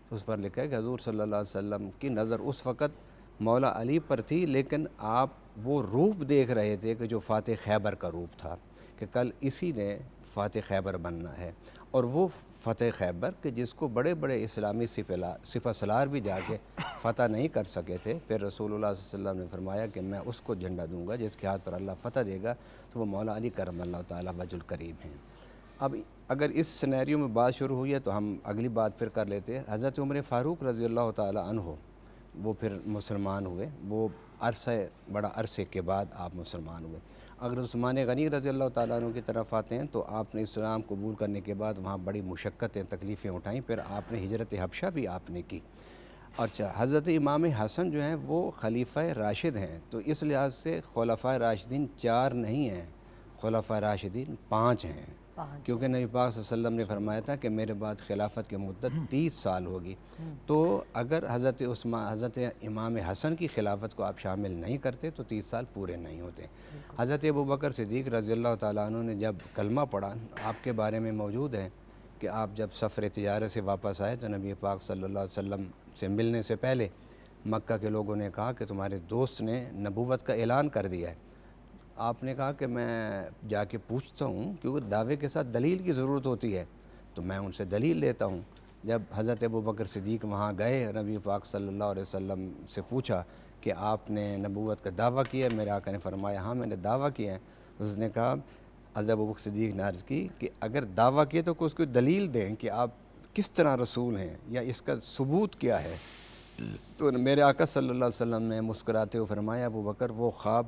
تو اس پر لکھا ہے کہ حضور صلی اللہ علیہ وسلم کی نظر اس وقت مولا علی پر تھی, لیکن آپ وہ روپ دیکھ رہے تھے کہ جو فاتح خیبر کا روپ تھا, کہ کل اسی نے فاتح خیبر بننا ہے. اور وہ فتح خیبر کہ جس کو بڑے بڑے اسلامی سپہ سالار بھی جا کے فتح نہیں کر سکے تھے, پھر رسول اللہ صلی اللہ علیہ وسلم نے فرمایا کہ میں اس کو جھنڈا دوں گا جس کے ہاتھ پر اللہ فتح دے گا, تو وہ مولا علی کرم اللہ تعالیٰ وجہ الکریم ہیں. اب اگر اس سینیریو میں بات شروع ہوئی ہے تو ہم اگلی بات پھر کر لیتے ہیں. حضرت عمر فاروق رضی اللہ تعالیٰ عنہ وہ پھر مسلمان ہوئے, وہ بڑا عرصے کے بعد آپ مسلمان ہوئے. اگر عثمان غنی رضی اللہ تعالیٰ عنہ کی طرف آتے ہیں تو آپ نے اسلام قبول کرنے کے بعد وہاں بڑی مشقتیں تکلیفیں اٹھائیں, پھر آپ نے ہجرت حبشہ بھی آپ نے کی. اچھا, حضرت امام حسن جو ہیں وہ خلیفہ راشد ہیں, تو اس لحاظ سے خلفائے راشدین 4 نہیں ہیں, خلفائے راشدین 5 ہیں, کیونکہ نبی پاک صلی اللہ علیہ وسلم نے فرمایا تھا کہ میرے بعد خلافت کی مدت 30 سال ہوگی. تو اگر حضرت امام حسن کی خلافت کو آپ شامل نہیں کرتے تو 30 سال پورے نہیں ہوتے. حضرت ابوبکر صدیق رضی اللہ تعالیٰ عنہ نے جب کلمہ پڑھا, آپ کے بارے میں موجود ہے کہ آپ جب سفر تجارت سے واپس آئے تو نبی پاک صلی اللہ علیہ وسلم سے ملنے سے پہلے مکہ کے لوگوں نے کہا کہ تمہارے دوست نے نبوت کا اعلان کر دیا ہے. آپ نے کہا کہ میں جا کے پوچھتا ہوں, کیونکہ دعوے کے ساتھ دلیل کی ضرورت ہوتی ہے, تو میں ان سے دلیل لیتا ہوں. جب حضرت ابوبکر صدیق وہاں گئے, نبی پاک صلی اللہ علیہ وسلم سے پوچھا کہ آپ نے نبوت کا دعویٰ کیا ہے, میرے آقا نے فرمایا ہاں میں نے دعویٰ کیا ہے. اس نے کہا, حضرت ابوبکر صدیق نے عرض کی کہ اگر دعویٰ کیے تو اس کو دلیل دیں کہ آپ کس طرح رسول ہیں یا اس کا ثبوت کیا ہے. تو میرے آقا صلی اللہ علیہ وسلم نے مسکراتے ہوئے فرمایا, ابوبکر وہ خواب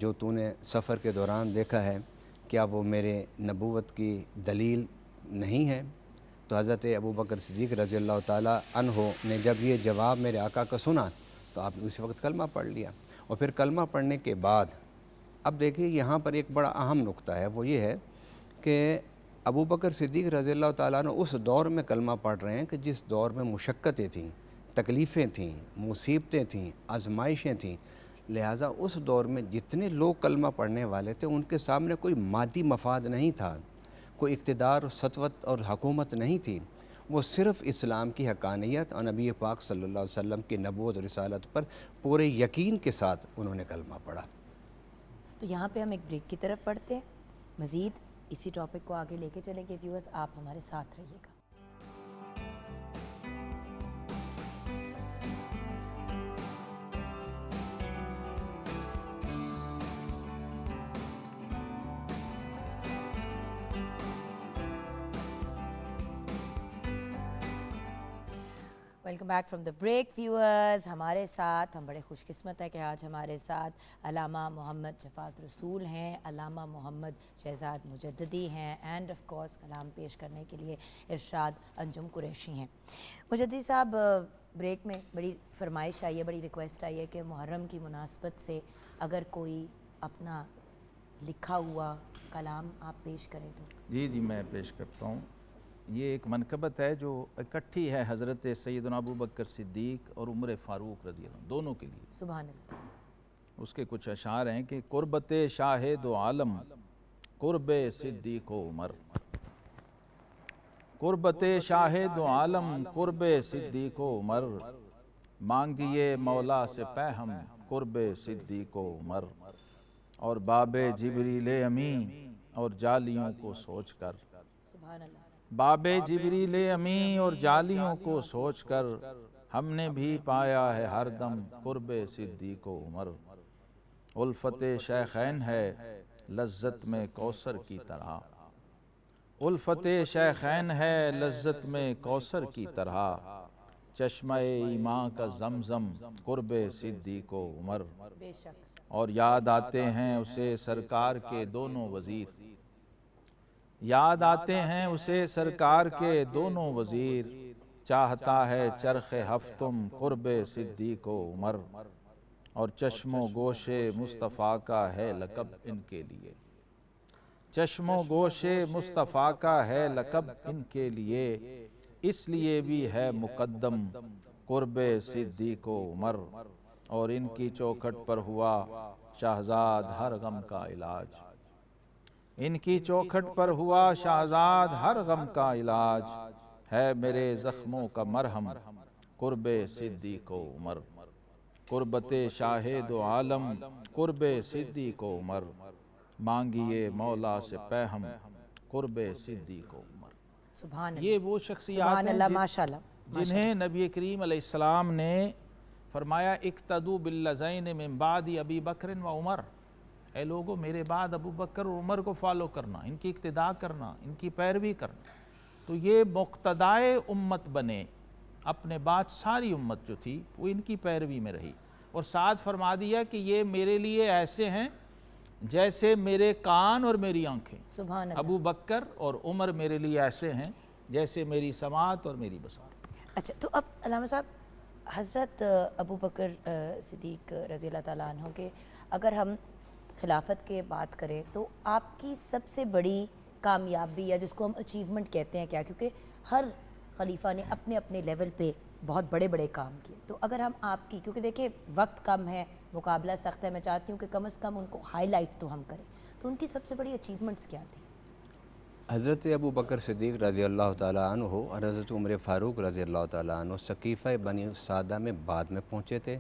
جو تو نے سفر کے دوران دیکھا ہے کیا وہ میرے نبوت کی دلیل نہیں ہے. تو حضرت ابوبکر صدیق رضی اللہ تعالیٰ عنہ نے جب یہ جواب میرے آقا کا سنا تو آپ نے اسی وقت کلمہ پڑھ لیا. اور پھر کلمہ پڑھنے کے بعد اب دیکھیے یہاں پر ایک بڑا اہم نقطہ ہے, وہ یہ ہے کہ ابوبکر صدیق رضی اللہ تعالیٰ عنہ اس دور میں کلمہ پڑھ رہے ہیں کہ جس دور میں مشقتیں تھیں, تکلیفیں تھیں, مصیبتیں تھیں, آزمائشیں تھیں. لہٰذا اس دور میں جتنے لوگ کلمہ پڑھنے والے تھے ان کے سامنے کوئی مادی مفاد نہیں تھا, کوئی اقتدار و سطوت اور حکومت نہیں تھی. وہ صرف اسلام کی حقانیت اور نبی پاک صلی اللہ علیہ وسلم کی نبوت اور رسالت پر پورے یقین کے ساتھ انہوں نے کلمہ پڑھا. تو یہاں پہ ہم ایک بریک کی طرف پڑھتے ہیں, مزید اسی ٹاپک کو آگے لے کے چلیں گے. ویورز آپ ہمارے ساتھ رہیے گا. Welcome back from the break. Viewers ہمارے ساتھ, ہم بڑے خوش قسمت ہیں کہ آج ہمارے ساتھ علامہ محمد شفاعت رسول ہیں, علامہ محمد شہزاد مجددی ہیں, اینڈ آف کورس کلام پیش کرنے کے لیے ارشاد انجم قریشی ہیں. مجددی صاحب, بریک میں بڑی فرمائش آئی ہے, بڑی ریکویسٹ آئی ہے کہ محرم کی مناسبت سے اگر کوئی اپنا لکھا ہوا کلام آپ پیش کریں تو. جی میں پیش کرتا ہوں. یہ ایک منقبت ہے جو اکٹھی ہے حضرت سیدنا ابوبکر صدیق اور عمر فاروق رضی اللہ عنہ دونوں کے لیے. سبحان اللہ. اس کے کچھ اشعار ہیں کہ قربت شاہد و عالم قرب صدیق و عمر, قربت شاہد و عالم قرب صدیق و عمر، مانگیے مولا سے پہم قرب صدیق و عمر، اور باب جبریل امی اور جالیوں کو سوچ کر، سبحان اللہ، باب جبریل امی اور جالیوں کو سوچ کر، ہم نے بھی پایا ہے ہر دم قرب صدیق و عمر، الفت شیخین ہے لذت میں کوثر کی طرح، الفت شیخین ہے لذت میں کوثر کی طرح، چشمہ ایمان کا زمزم قرب صدیق و عمر، بے شک، اور یاد آتے ہیں اسے سرکار کے دونوں وزیر، یاد آتے ہیں اسے سرکار کے دونوں وزیر، چاہتا ہے چرخ ہفتم قرب صدیق و عمر، اور چشم و گوش مصطفیٰ کا ہے لقب ان کے لیے، چشم و گوش مصطفیٰ کا ہے لقب ان کے لیے، اس لیے بھی ہے مقدم قرب صدیق و عمر، اور ان کی چوکھٹ پر ہوا شہزاد ہر غم کا علاج، ان کی چوکھٹ پر ہوا شہزاد ہر غم کا علاج، ہے میرے زخموں کا مرہم قرب صدیق و عمر، قربت شاہد و عالم قرب صدیق و عمر، مانگیے مولا سے پہم قرب صدیق و عمر۔ سبحان اللہ، یہ وہ شخصیات سبحان ہیں اللہ، ماشاءاللہ، جنہیں نبی کریم علیہ السلام نے فرمایا اقتدوا باللذین من بعد ابی بکر و عمر، اے لوگو میرے بعد ابو بکر اور عمر کو فالو کرنا، ان کی اقتداء کرنا، ان کی پیروی کرنا، تو یہ مقتدائے امت بنے، اپنے بعد ساری امت جو تھی وہ ان کی پیروی میں رہی، اور ساتھ فرما دیا کہ یہ میرے لیے ایسے ہیں جیسے میرے کان اور میری آنکھیں، سبحان اللہ۔ ابو بکر اور عمر میرے لیے ایسے ہیں جیسے میری سماعت اور میری بصارت۔ اچھا، تو اب علامہ صاحب، حضرت ابو بکر صدیق رضی اللہ تعالیٰ عنہ کے اگر ہم خلافت کے بات کریں تو آپ کی سب سے بڑی کامیابی یا جس کو ہم اچیومنٹ کہتے ہیں کیا؟ کیونکہ ہر خلیفہ نے اپنے اپنے لیول پہ بہت بڑے بڑے کام کیے، تو اگر ہم آپ کی، کیونکہ دیکھیں وقت کم ہے، مقابلہ سخت ہے، میں چاہتی ہوں کہ کم از کم ان کو ہائی لائٹ تو ہم کریں، تو ان کی سب سے بڑی اچیومنٹس کیا تھی؟ حضرت ابو بکر صدیق رضی اللہ تعالیٰ عنہ اور حضرت عمر فاروق رضی اللہ تعالیٰ عنہ ثقیفہ بنی سعدہ میں بعد میں پہنچے تھے،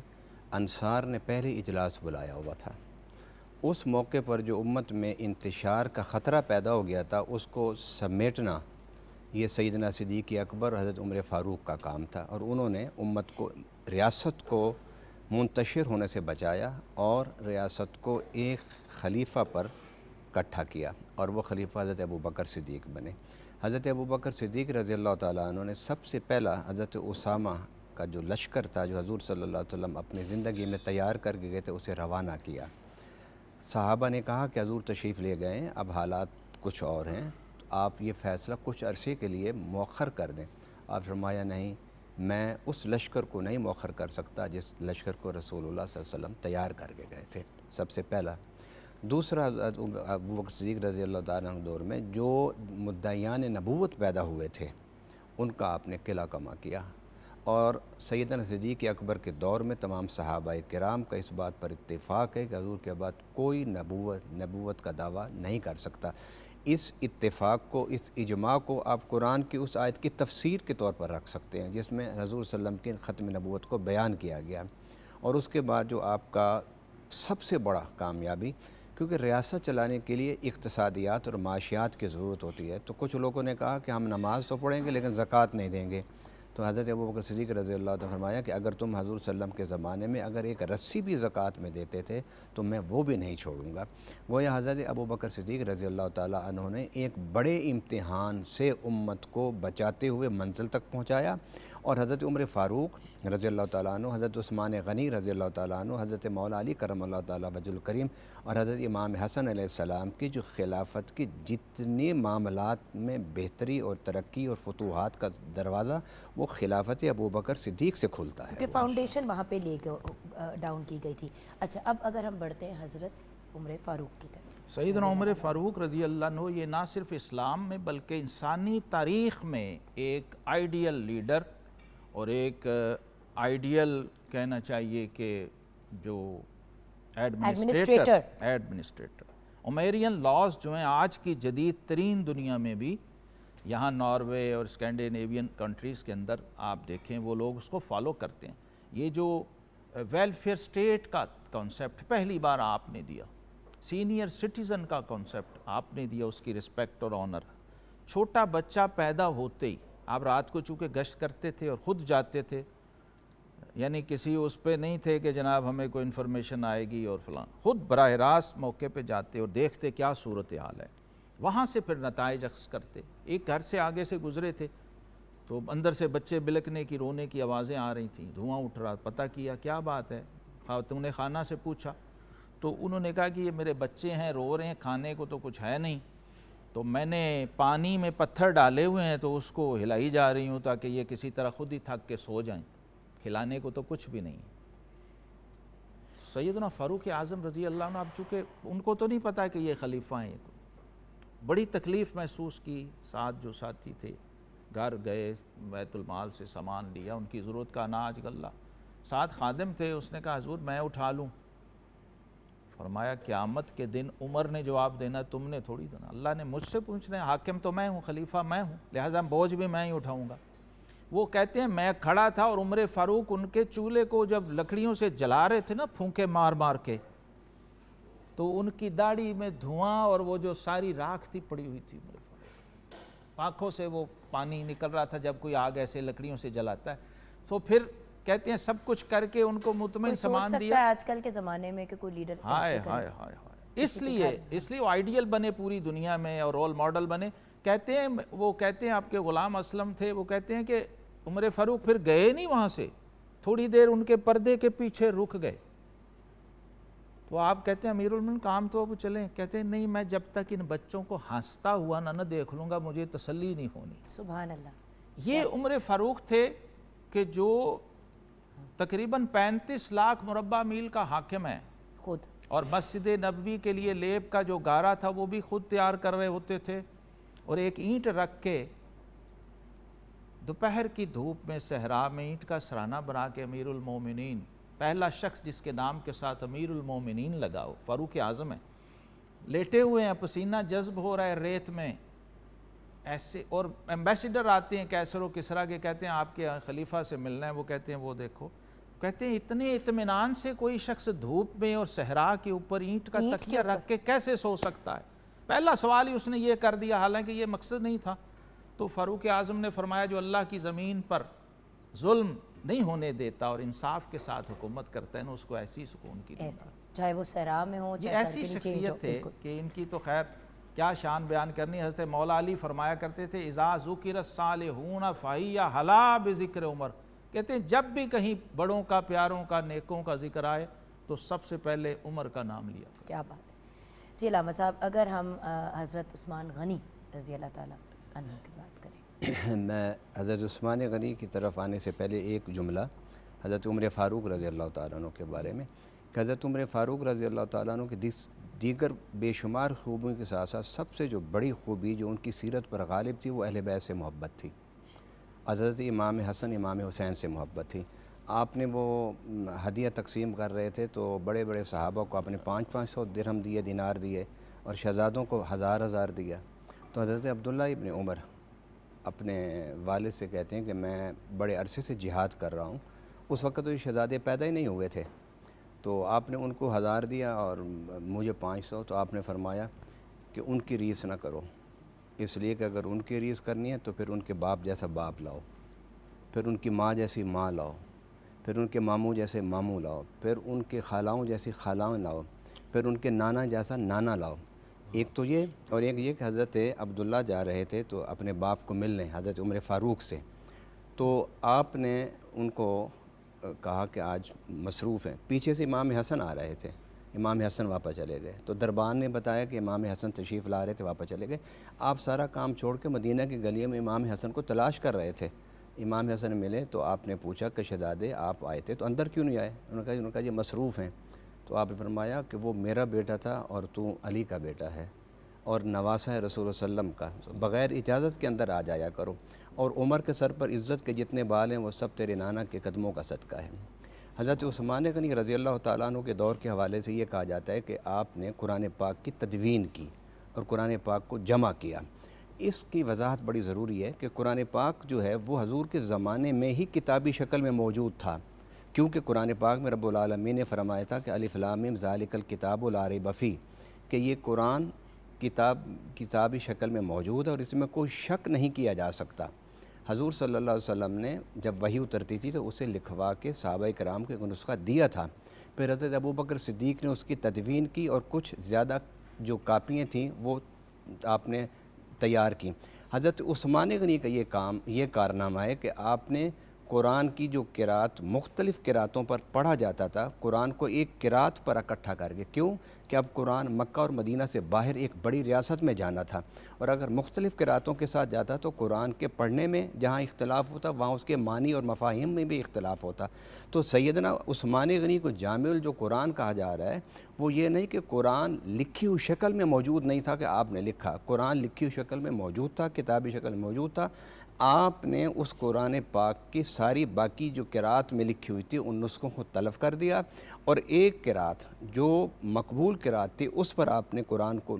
انصار نے پہلے اجلاس بلایا ہوا تھا، اس موقع پر جو امت میں انتشار کا خطرہ پیدا ہو گیا تھا اس کو سمیٹنا یہ سیدنا صدیق اکبر حضرت عمر فاروق کا کام تھا، اور انہوں نے امت کو، ریاست کو منتشر ہونے سے بچایا اور ریاست کو ایک خلیفہ پر اکٹھا کیا، اور وہ خلیفہ حضرت ابو بکر صدیق بنے۔ حضرت ابو بکر صدیق رضی اللہ تعالیٰ عنہ نے سب سے پہلا حضرت اسامہ کا جو لشکر تھا جو حضور صلی اللہ علیہ وسلم اپنی زندگی میں تیار کر کے گئے تھے اسے روانہ کیا۔ صحابہ نے کہا کہ حضور تشریف لے گئے ہیں، اب حالات کچھ اور ہیں، تو آپ یہ فیصلہ کچھ عرصے کے لیے مؤخر کر دیں۔ آپ فرمایا نہیں، میں اس لشکر کو نہیں مؤخر کر سکتا جس لشکر کو رسول اللہ صلی اللہ علیہ وسلم تیار کر کے گئے تھے، سب سے پہلا۔ دوسرا، ابو بکر صدیق رضی اللہ تعالیٰ عنہ دور میں جو مدعیان نبوت پیدا ہوئے تھے ان کا آپ نے قلعہ کما کیا، اور سیدنا صدیق اکبر کے دور میں تمام صحابہ کرام کا اس بات پر اتفاق ہے کہ حضور کے بعد کوئی نبوت کا دعویٰ نہیں کر سکتا۔ اس اتفاق کو، اس اجماع کو آپ قرآن کی اس آیت کی تفسیر کے طور پر رکھ سکتے ہیں جس میں حضور صلی اللہ علیہ وسلم کی ختم نبوت کو بیان کیا گیا۔ اور اس کے بعد جو آپ کا سب سے بڑا کامیابی، کیونکہ ریاست چلانے کے لیے اقتصادیات اور معاشیات کی ضرورت ہوتی ہے، تو کچھ لوگوں نے کہا کہ ہم نماز تو پڑھیں گے لیکن زکوٰۃ نہیں دیں گے، تو حضرت ابو بکر صدیق رضی اللہ عنہ نے فرمایا کہ اگر تم حضور صلی اللہ علیہ وسلم کے زمانے میں اگر ایک رسی بھی زکوٰۃ میں دیتے تھے تو میں وہ بھی نہیں چھوڑوں گا۔ گویا حضرت ابو بکر صدیق رضی اللہ تعالیٰ عنہ نے ایک بڑے امتحان سے امت کو بچاتے ہوئے منزل تک پہنچایا، اور حضرت عمر فاروق رضی اللہ تعالیٰ عنہ، حضرت عثمان غنی رضی اللہ تعالیٰ عنہ، حضرت مولا علی کرم اللہ تعالیٰ وجہ الکریم اور حضرت امام حسن علیہ السلام کی جو خلافت کی جتنے معاملات میں بہتری اور ترقی اور فتوحات کا دروازہ وہ خلافت ابو بکر صدیق سے کھلتا ہے، کیونکہ فاؤنڈیشن وہاں پہ لے کے ڈاؤن کی گئی تھی۔ اچھا، اب اگر ہم بڑھتے ہیں حضرت عمر فاروق کی طرف، سیدنا عمر فاروق رضی اللہ عنہ یہ نہ صرف اسلام میں بلکہ انسانی تاریخ میں ایک آئیڈیل لیڈر اور ایک آئیڈیل کہنا چاہیے کہ جو ایڈمنسٹریٹر، عمیرین لاز جو ہیں آج کی جدید ترین دنیا میں بھی یہاں ناروے اور اسکینڈینیوین کنٹریز کے اندر آپ دیکھیں وہ لوگ اس کو فالو کرتے ہیں. یہ جو ویلفیئر اسٹیٹ کا کانسیپٹ پہلی بار آپ نے دیا, سینئر سٹیزن کا کانسیپٹ آپ نے دیا, اس کی رسپیکٹ اور آنر. چھوٹا بچہ پیدا ہوتے ہی آپ رات کو چونکہ گشت کرتے تھے اور خود جاتے تھے, یعنی کسی اس پہ نہیں تھے کہ جناب ہمیں کوئی انفارمیشن آئے گی اور فلاں, خود براہ راست موقع پہ جاتے اور دیکھتے کیا صورتحال ہے, وہاں سے پھر نتائج اخذ کرتے. ایک گھر سے آگے سے گزرے تھے تو اندر سے بچے بلکنے کی, رونے کی آوازیں آ رہی تھیں, دھواں اٹھ رہا, پتہ کیا کیا بات ہے, خاتون خانہ سے پوچھا تو انہوں نے کہا کہ یہ میرے بچے ہیں, رو رہے ہیں, کھانے کو تو کچھ ہے نہیں, تو میں نے پانی میں پتھر ڈالے ہوئے ہیں تو اس کو ہلائی جا رہی ہوں تاکہ یہ کسی طرح خود ہی تھک کے سو جائیں, کھلانے کو تو کچھ بھی نہیں. سیدنا فاروق اعظم رضی اللہ عنہ, اب چونکہ ان کو تو نہیں پتا کہ یہ خلیفہ ہیں, بڑی تکلیف محسوس کی. ساتھ جو ساتھی تھے گھر گئے, بیت المال سے سامان لیا, ان کی ضرورت کا اناج غلہ, ساتھ خادم تھے, اس نے کہا حضور میں اٹھا لوں. فرمایا قیامت کے دن عمر نے جواب دینا, تم نے تھوڑی دینا, اللہ نے مجھ سے پوچھنا ہے, حاکم تو میں ہوں, خلیفہ میں ہوں, لہٰذا بوجھ بھی میں ہی اٹھاؤں گا. وہ کہتے ہیں میں کھڑا تھا اور عمر فاروق ان کے چولہے کو جب لکڑیوں سے جلا رہے تھے نا, پھونکے مار مار کے, تو ان کی داڑھی میں دھواں اور وہ جو ساری راکھ تھی پڑی ہوئی تھی, آنکھوں سے وہ پانی نکل رہا تھا جب کوئی آگ ایسے لکڑیوں سے جلاتا ہے. تو پھر کہتے ہیں سب کچھ کر کے ان کو مطمئن سامان دیا. سوچ سکتا ہے آج کل کے زمانے میں کہ کوئی لیڈر ہائے ہائے ہائے ہائے, اس لیے وہ آئیڈیل بنے پوری دنیا میں اور رول ماڈل بنے. کہتے ہیں وہ کہتے ہیں آپ کے غلام اسلم تھے, وہ کہتے ہیں کہ عمر فاروق پھر گئے نہیں وہاں سے, تھوڑی دیر ان کے پردے کے پیچھے رک گئے. تو آپ کہتے ہیں امیر المومنین کام تو اب چلیں, کہتے ہیں نہیں میں جب تک ان بچوں کو ہنستا ہوا نہ دیکھ لوں گا مجھے تسلی نہیں ہونی. سبحان اللہ. یہ عمر فاروق تھے کہ جو تقریباً 35 لاکھ مربع میل کا حاکم ہے خود, اور مسجد نبوی کے لیے لیپ کا جو گارا تھا وہ بھی خود تیار کر رہے ہوتے تھے, اور ایک اینٹ رکھ کے دوپہر کی دھوپ میں صحرا میں اینٹ کا سرانہ بنا کے امیر المومنین, پہلا شخص جس کے نام کے ساتھ امیر المومنین لگا ہو فاروق اعظم ہے, لیٹے ہوئے ہیں, پسینہ جذب ہو رہا ہے ریت میں ایسے, اور ایمبیسیڈر آتے ہیں کیسر و کسریٰ کے, کہتے ہیں آپ کے خلیفہ سے ملنا ہے, وہ کہتے ہیں وہ دیکھو, کہتے ہیں اتنے اطمینان سے کوئی شخص دھوپ میں اور صحرا کے اوپر اینٹ کا تکیہ رکھ کے کیسے سو سکتا ہے. پہلا سوال ہی اس نے یہ کر دیا, حالانکہ یہ مقصد نہیں تھا. تو فاروق اعظم نے فرمایا جو اللہ کی زمین پر ظلم نہیں ہونے دیتا اور انصاف کے ساتھ حکومت کرتا ہے نا, اس کو ایسی سکون کی ایسے چاہے وہ صحرا میں ہو, یہ ایسی شخصیت تھے کہ ان کی تو خیر کیا شان بیان کرنی. حضرت مولا علی فرمایا کرتے تھے اذا ذکر الصالحون فہی ہلا بذکر عمر, کہتے ہیں جب بھی کہیں بڑوں کا, پیاروں کا, نیکوں کا ذکر آئے تو سب سے پہلے عمر کا نام لیا. کیا بات ہے. جی علامہ صاحب, اگر ہم حضرت عثمان غنی رضی اللہ تعالیٰ عنہ کی بات کریں. میں حضرت عثمان غنی کی طرف آنے سے پہلے ایک جملہ حضرت عمر فاروق رضی اللہ تعالیٰ عنہ کے بارے میں, کہ حضرت عمر فاروق رضی اللہ تعالیٰ عنہ کی دیگر بے شمار خوبیوں کے ساتھ ساتھ سب سے جو بڑی خوبی جو ان کی سیرت پر غالب تھی وہ اہل بیت سے محبت تھی. حضرت امام حسن امام حسین سے محبت تھی. آپ نے وہ ہدیہ تقسیم کر رہے تھے تو بڑے بڑے صحابہ کو آپ نے 500 درہم دیے, دینار دیے, اور شہزادوں کو 1000 دیا. تو حضرت عبداللہ ابن عمر اپنے والد سے کہتے ہیں کہ میں بڑے عرصے سے جہاد کر رہا ہوں, اس وقت تو یہ شہزادے پیدا ہی نہیں ہوئے تھے, تو آپ نے ان کو 1000 دیا اور مجھے 500. تو آپ نے فرمایا کہ ان کی ریس نہ کرو, اس لیے کہ اگر ان کی ریس کرنی ہے تو پھر ان کے باپ جیسا باپ لاؤ, پھر ان کی ماں جیسی ماں لاؤ, پھر ان کے ماموں جیسے ماموں لاؤ, پھر ان کے خالاؤں جیسی خالاؤں لاؤ, پھر ان کے نانا جیسا نانا لاؤ. ایک تو یہ, اور ایک یہ کہ حضرت عبداللہ جا رہے تھے تو اپنے باپ کو ملنے حضرت عمر فاروق سے, تو آپ نے ان کو کہا کہ آج مصروف ہیں. پیچھے سے امام حسن آ رہے تھے, امام حسن واپس چلے گئے, تو دربان نے بتایا کہ امام حسن تشریف لا رہے تھے, واپس چلے گئے. آپ سارا کام چھوڑ کے مدینہ کی گلیوں میں امام حسن کو تلاش کر رہے تھے. امام حسن ملے تو آپ نے پوچھا کہ شہزادے آپ آئے تھے تو اندر کیوں نہیں آئے؟ انہوں نے کہا یہ مصروف ہیں. تو آپ نے فرمایا کہ وہ میرا بیٹا تھا اور تو علی کا بیٹا ہے اور نواسہ ہے رسول اللہ صلی اللہ علیہ وسلم کا, بغیر اجازت کے اندر آ جایا کرو, اور عمر کے سر پر عزت کے جتنے بال ہیں وہ سب تیرے نانا کے قدموں کا صدقہ ہے. حضرت عثمان غنی رضی اللہ تعالیٰ عنہ کے دور کے حوالے سے یہ کہا جاتا ہے کہ آپ نے قرآن پاک کی تدوین کی اور قرآن پاک کو جمع کیا. اس کی وضاحت بڑی ضروری ہے کہ قرآن پاک جو ہے وہ حضور کے زمانے میں ہی کتابی شکل میں موجود تھا، کیونکہ قرآن پاک میں رب العالمین نے فرمایا تھا کہ الف لام میم ذالک الکتاب لا ریب فیہ، کہ یہ قرآن کتابی شکل میں موجود ہے اور اس میں کوئی شک نہیں کیا جا سکتا۔ حضور صلی اللہ علیہ وسلم نے جب وحی اترتی تھی تو اسے لکھوا کے صحابہ کرام کو ایک نسخہ دیا تھا، پھر حضرت ابوبکر صدیق نے اس کی تدوین کی اور کچھ زیادہ جو کاپیاں تھیں وہ آپ نے تیار کی۔ حضرت عثمان غنی کا یہ کارنامہ ہے کہ آپ نے قرآن کی جو قرات مختلف قراتوں پر پڑھا جاتا تھا، قرآن کو ایک قرات پر اکٹھا کر کے، کیوں کہ اب قرآن مکہ اور مدینہ سے باہر ایک بڑی ریاست میں جانا تھا، اور اگر مختلف قراتوں کے ساتھ جاتا تو قرآن کے پڑھنے میں جہاں اختلاف ہوتا وہاں اس کے معنی اور مفاہیم میں بھی اختلاف ہوتا۔ تو سیدنا عثمان غنی کو جامع جو قرآن کہا جا رہا ہے وہ یہ نہیں کہ قرآن لکھی ہوئی شکل میں موجود نہیں تھا کہ آپ نے لکھا، قرآن لکھی ہوئی شکل میں موجود تھا، کتابی شکل میں موجود تھا، آپ نے اس قرآن پاک کی ساری باقی جو قرات میں لکھی ہوئی تھی ان نسخوں کو تلف کر دیا، اور ایک قرات جو مقبول قرات تھی اس پر آپ نے قرآن کو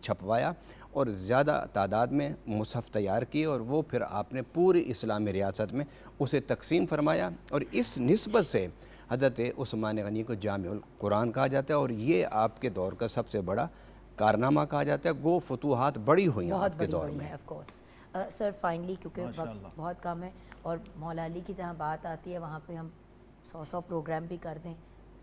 چھپوایا اور زیادہ تعداد میں مصحف تیار کیے، اور وہ پھر آپ نے پوری اسلامی ریاست میں اسے تقسیم فرمایا، اور اس نسبت سے حضرت عثمان غنی کو جامع القرآن کہا جاتا ہے، اور یہ آپ کے دور کا سب سے بڑا کارنامہ کہا جاتا ہے۔ گو فتوحات بڑی ہوئی ہیں آپ کے دور میں۔ آف کورس سر، فائنلی کیونکہ وقت بہت کم ہے اور مولا علی کی جہاں بات آتی ہے وہاں پہ ہم 100 پروگرام بھی کر دیں،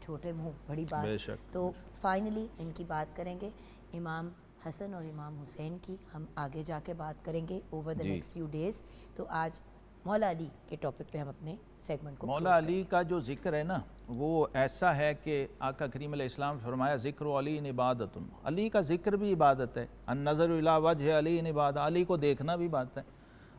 چھوٹے منہ بڑی بات، تو فائنلی ان کی بات کریں گے امام حسن اور امام حسین کی، ہم آگے جا کے بات کریں گے over the next few days. تو آج مولا علی کے ٹاپک پہ ہم اپنے سیگمنٹ کو مولا علی کا جو ذکر ہے نا وہ ایسا ہے کہ آقا کریم علیہ السلام فرمایا ذکر علی عبادت، علی کا ذکر بھی عبادت ہے، النظر الی وجہ علی عبادت، علی کو دیکھنا بھی بات ہے۔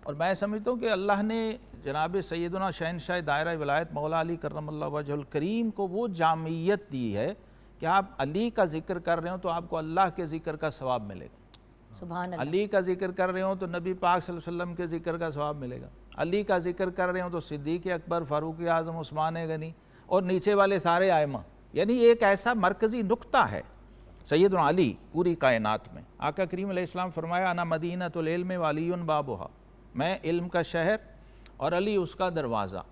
اور میں سمجھتا ہوں کہ اللہ نے جناب سیدنا شہنشاہ دائرہ ولایت مولا علی کرم اللہ وجہ الکریم کو وہ جامعیت دی ہے کہ آپ علی کا ذکر کر رہے ہوں تو آپ کو اللہ کے ذکر کا ثواب ملے گا، سبحان اللہ، علی کا ذکر کر رہے ہوں تو نبی پاک صلی اللہ علیہ وسلم کے ذکر کا ثواب ملے گا، علی کا ذکر کر رہے ہوں تو صدیق اکبر، فاروق اعظم، عثمان غنی اور نیچے والے سارے ائمہ، یعنی ایک ایسا مرکزی نقطہ ہے سیدنا علی پوری کائنات میں۔ آقا کریم علیہ السلام فرمایا انا مدینۃ العلم وعلی بابھا، میں علم کا شہر اور علی اس کا دروازہ۔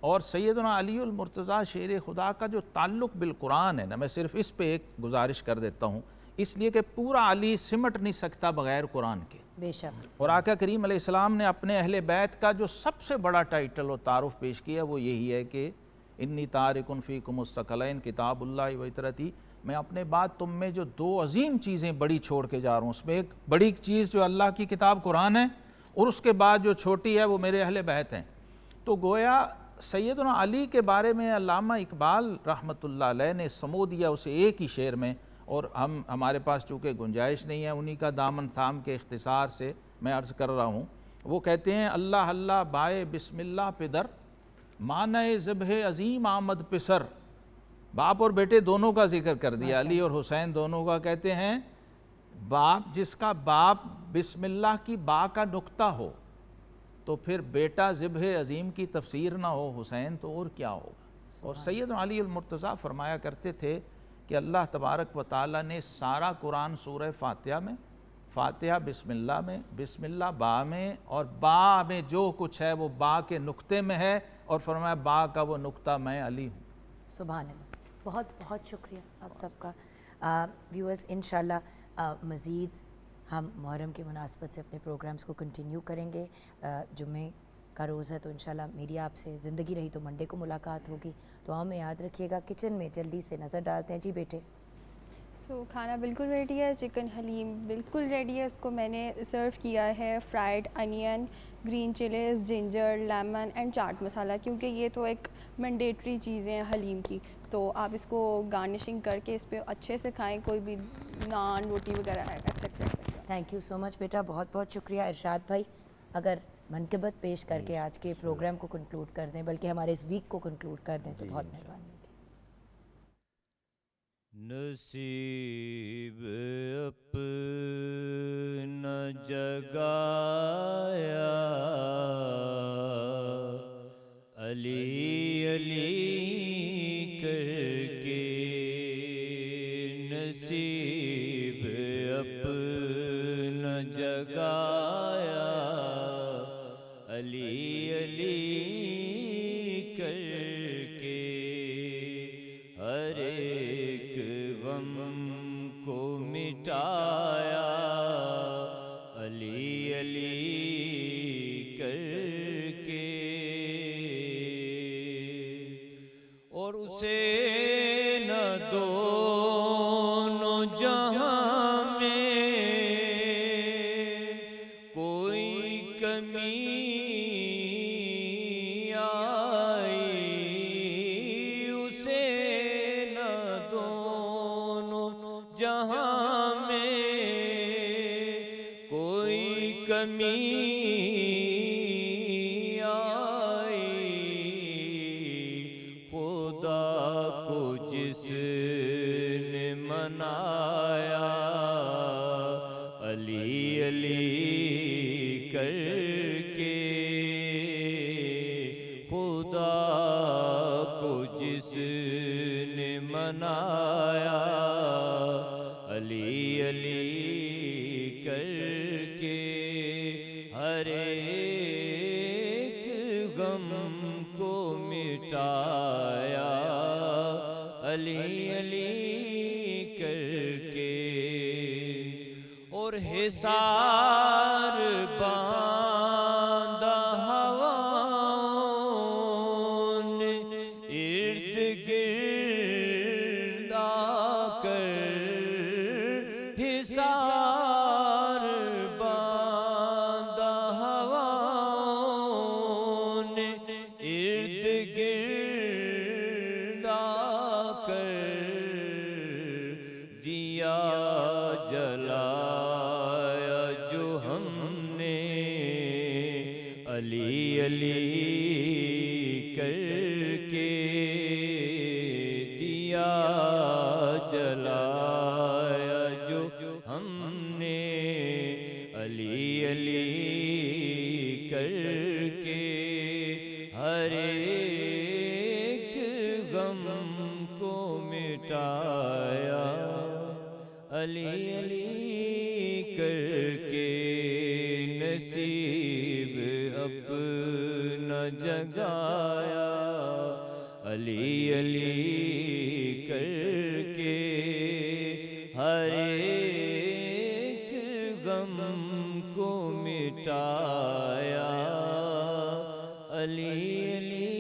اور سیدنا علی المرتضیٰ شیر خدا کا جو تعلق بالقرآن ہے نا، میں صرف اس پہ ایک گزارش کر دیتا ہوں، اس لیے کہ پورا علی سمٹ نہیں سکتا بغیر قرآن کے۔ بے شک۔ اور آقا کریم علیہ السلام نے اپنے اہل بیت کا جو سب سے بڑا ٹائٹل اور تعارف پیش کیا وہ یہی ہے کہ انی تارک فیکم الثقلین کتاب اللہ و اطرتی، میں اپنے بعد تم میں جو دو عظیم چیزیں بڑی چھوڑ کے جا رہا ہوں، اس میں ایک بڑی چیز جو اللہ کی کتاب قرآن ہے، اور اس کے بعد جو چھوٹی ہے وہ میرے اہل بیت ہیں۔ تو گویا سیدنا علی کے بارے میں علامہ اقبال رحمۃ اللہ علیہ نے سمو دیا اسے ایک ہی شعر میں، اور ہمارے پاس چونکہ گنجائش نہیں ہے انہی کا دامن تھام کے اختصار سے میں عرض کر رہا ہوں۔ وہ کہتے ہیں اللہ اللہ بائے بسم اللہ پدر، معنی ذبح عظیم آمد پسر، باپ اور بیٹے دونوں کا ذکر کر دیا، علی اور حسین دونوں کا۔ کہتے ہیں باپ جس کا باپ بسم اللہ کی با کا نقطہ ہو تو پھر بیٹا ذبح عظیم کی تفسیر نہ ہو حسین تو اور کیا ہوگا۔ اور سیدنا علی المرتضیٰ فرمایا کرتے تھے کہ اللہ تبارک و تعالیٰ نے سارا قرآن سورہ فاتحہ میں، فاتحہ بسم اللہ میں، بسم اللہ با میں، اور با میں جو کچھ ہے وہ با کے نقطے میں ہے، اور فرمایا با کا وہ نقطہ میں علی ہوں۔ سبحان اللہ، بہت بہت شکریہ آپ سب کا۔ ویورز انشاءاللہ مزید ہم محرم کی مناسبت سے اپنے پروگرامز کو کنٹینیو کریں گے۔ جمعے کا روز ہے تو انشاءاللہ میری آپ سے زندگی رہی تو منڈے کو ملاقات ہوگی، تو ہمیں یاد رکھیے گا۔ کچن میں جلدی سے نظر ڈالتے ہیں۔ جی بیٹے۔ کھانا بالکل ریڈی ہے، چکن حلیم بالکل ریڈی ہے، اس کو میں نے سرو کیا ہے fried onion, green chillies, ginger, lemon and chaat masala, کیونکہ یہ تو ایک مینڈیٹری چیزیں ہیں حلیم کی، تو آپ اس کو گارنشنگ کر کے اس پہ اچھے سے کھائیں، کوئی بھی نان روٹی وغیرہ ایٹسیٹرا۔ تھینک یو سو مچ بیٹا، بہت بہت شکریہ۔ ارشاد بھائی اگر منقبت پیش کر کے آج کے پروگرام کو کنکلوڈ کر دیں، بلکہ ہمارے اس ویک کو کنکلوڈ کر دیں تو بہت مہربانی ہوگی۔ نصیب اپنا جگایا علی علی کر کے، نصیب اپنا جگایا مٹایا علی علی کر کے، اور اسے نہ دونوں جہاں میں کوئی کمی آئی، اسے نہ دونوں جہاں میں کوئی کمی آئی، خدا کو جس نے منایا علی علی کر کے، خدا کو جس نے منایا علی علی کر کے، ہر ایک غم کو مٹایا علی علی کر کے، اور حصار باندھا ہواؤں نے ارد گرد آ کر، حصار باندھا ہواؤں نے ارد گرد آ کر، دیا جلایا جو ہم نے علی علی کر کے، دیا جلایا جو ہم نے علی علی کر کے، ہر ایک غم کو مٹایا علی علی کر کے، نصیب اپنا جگایا علی علی کر کے، ہر ایک غم کو مٹایا علی علی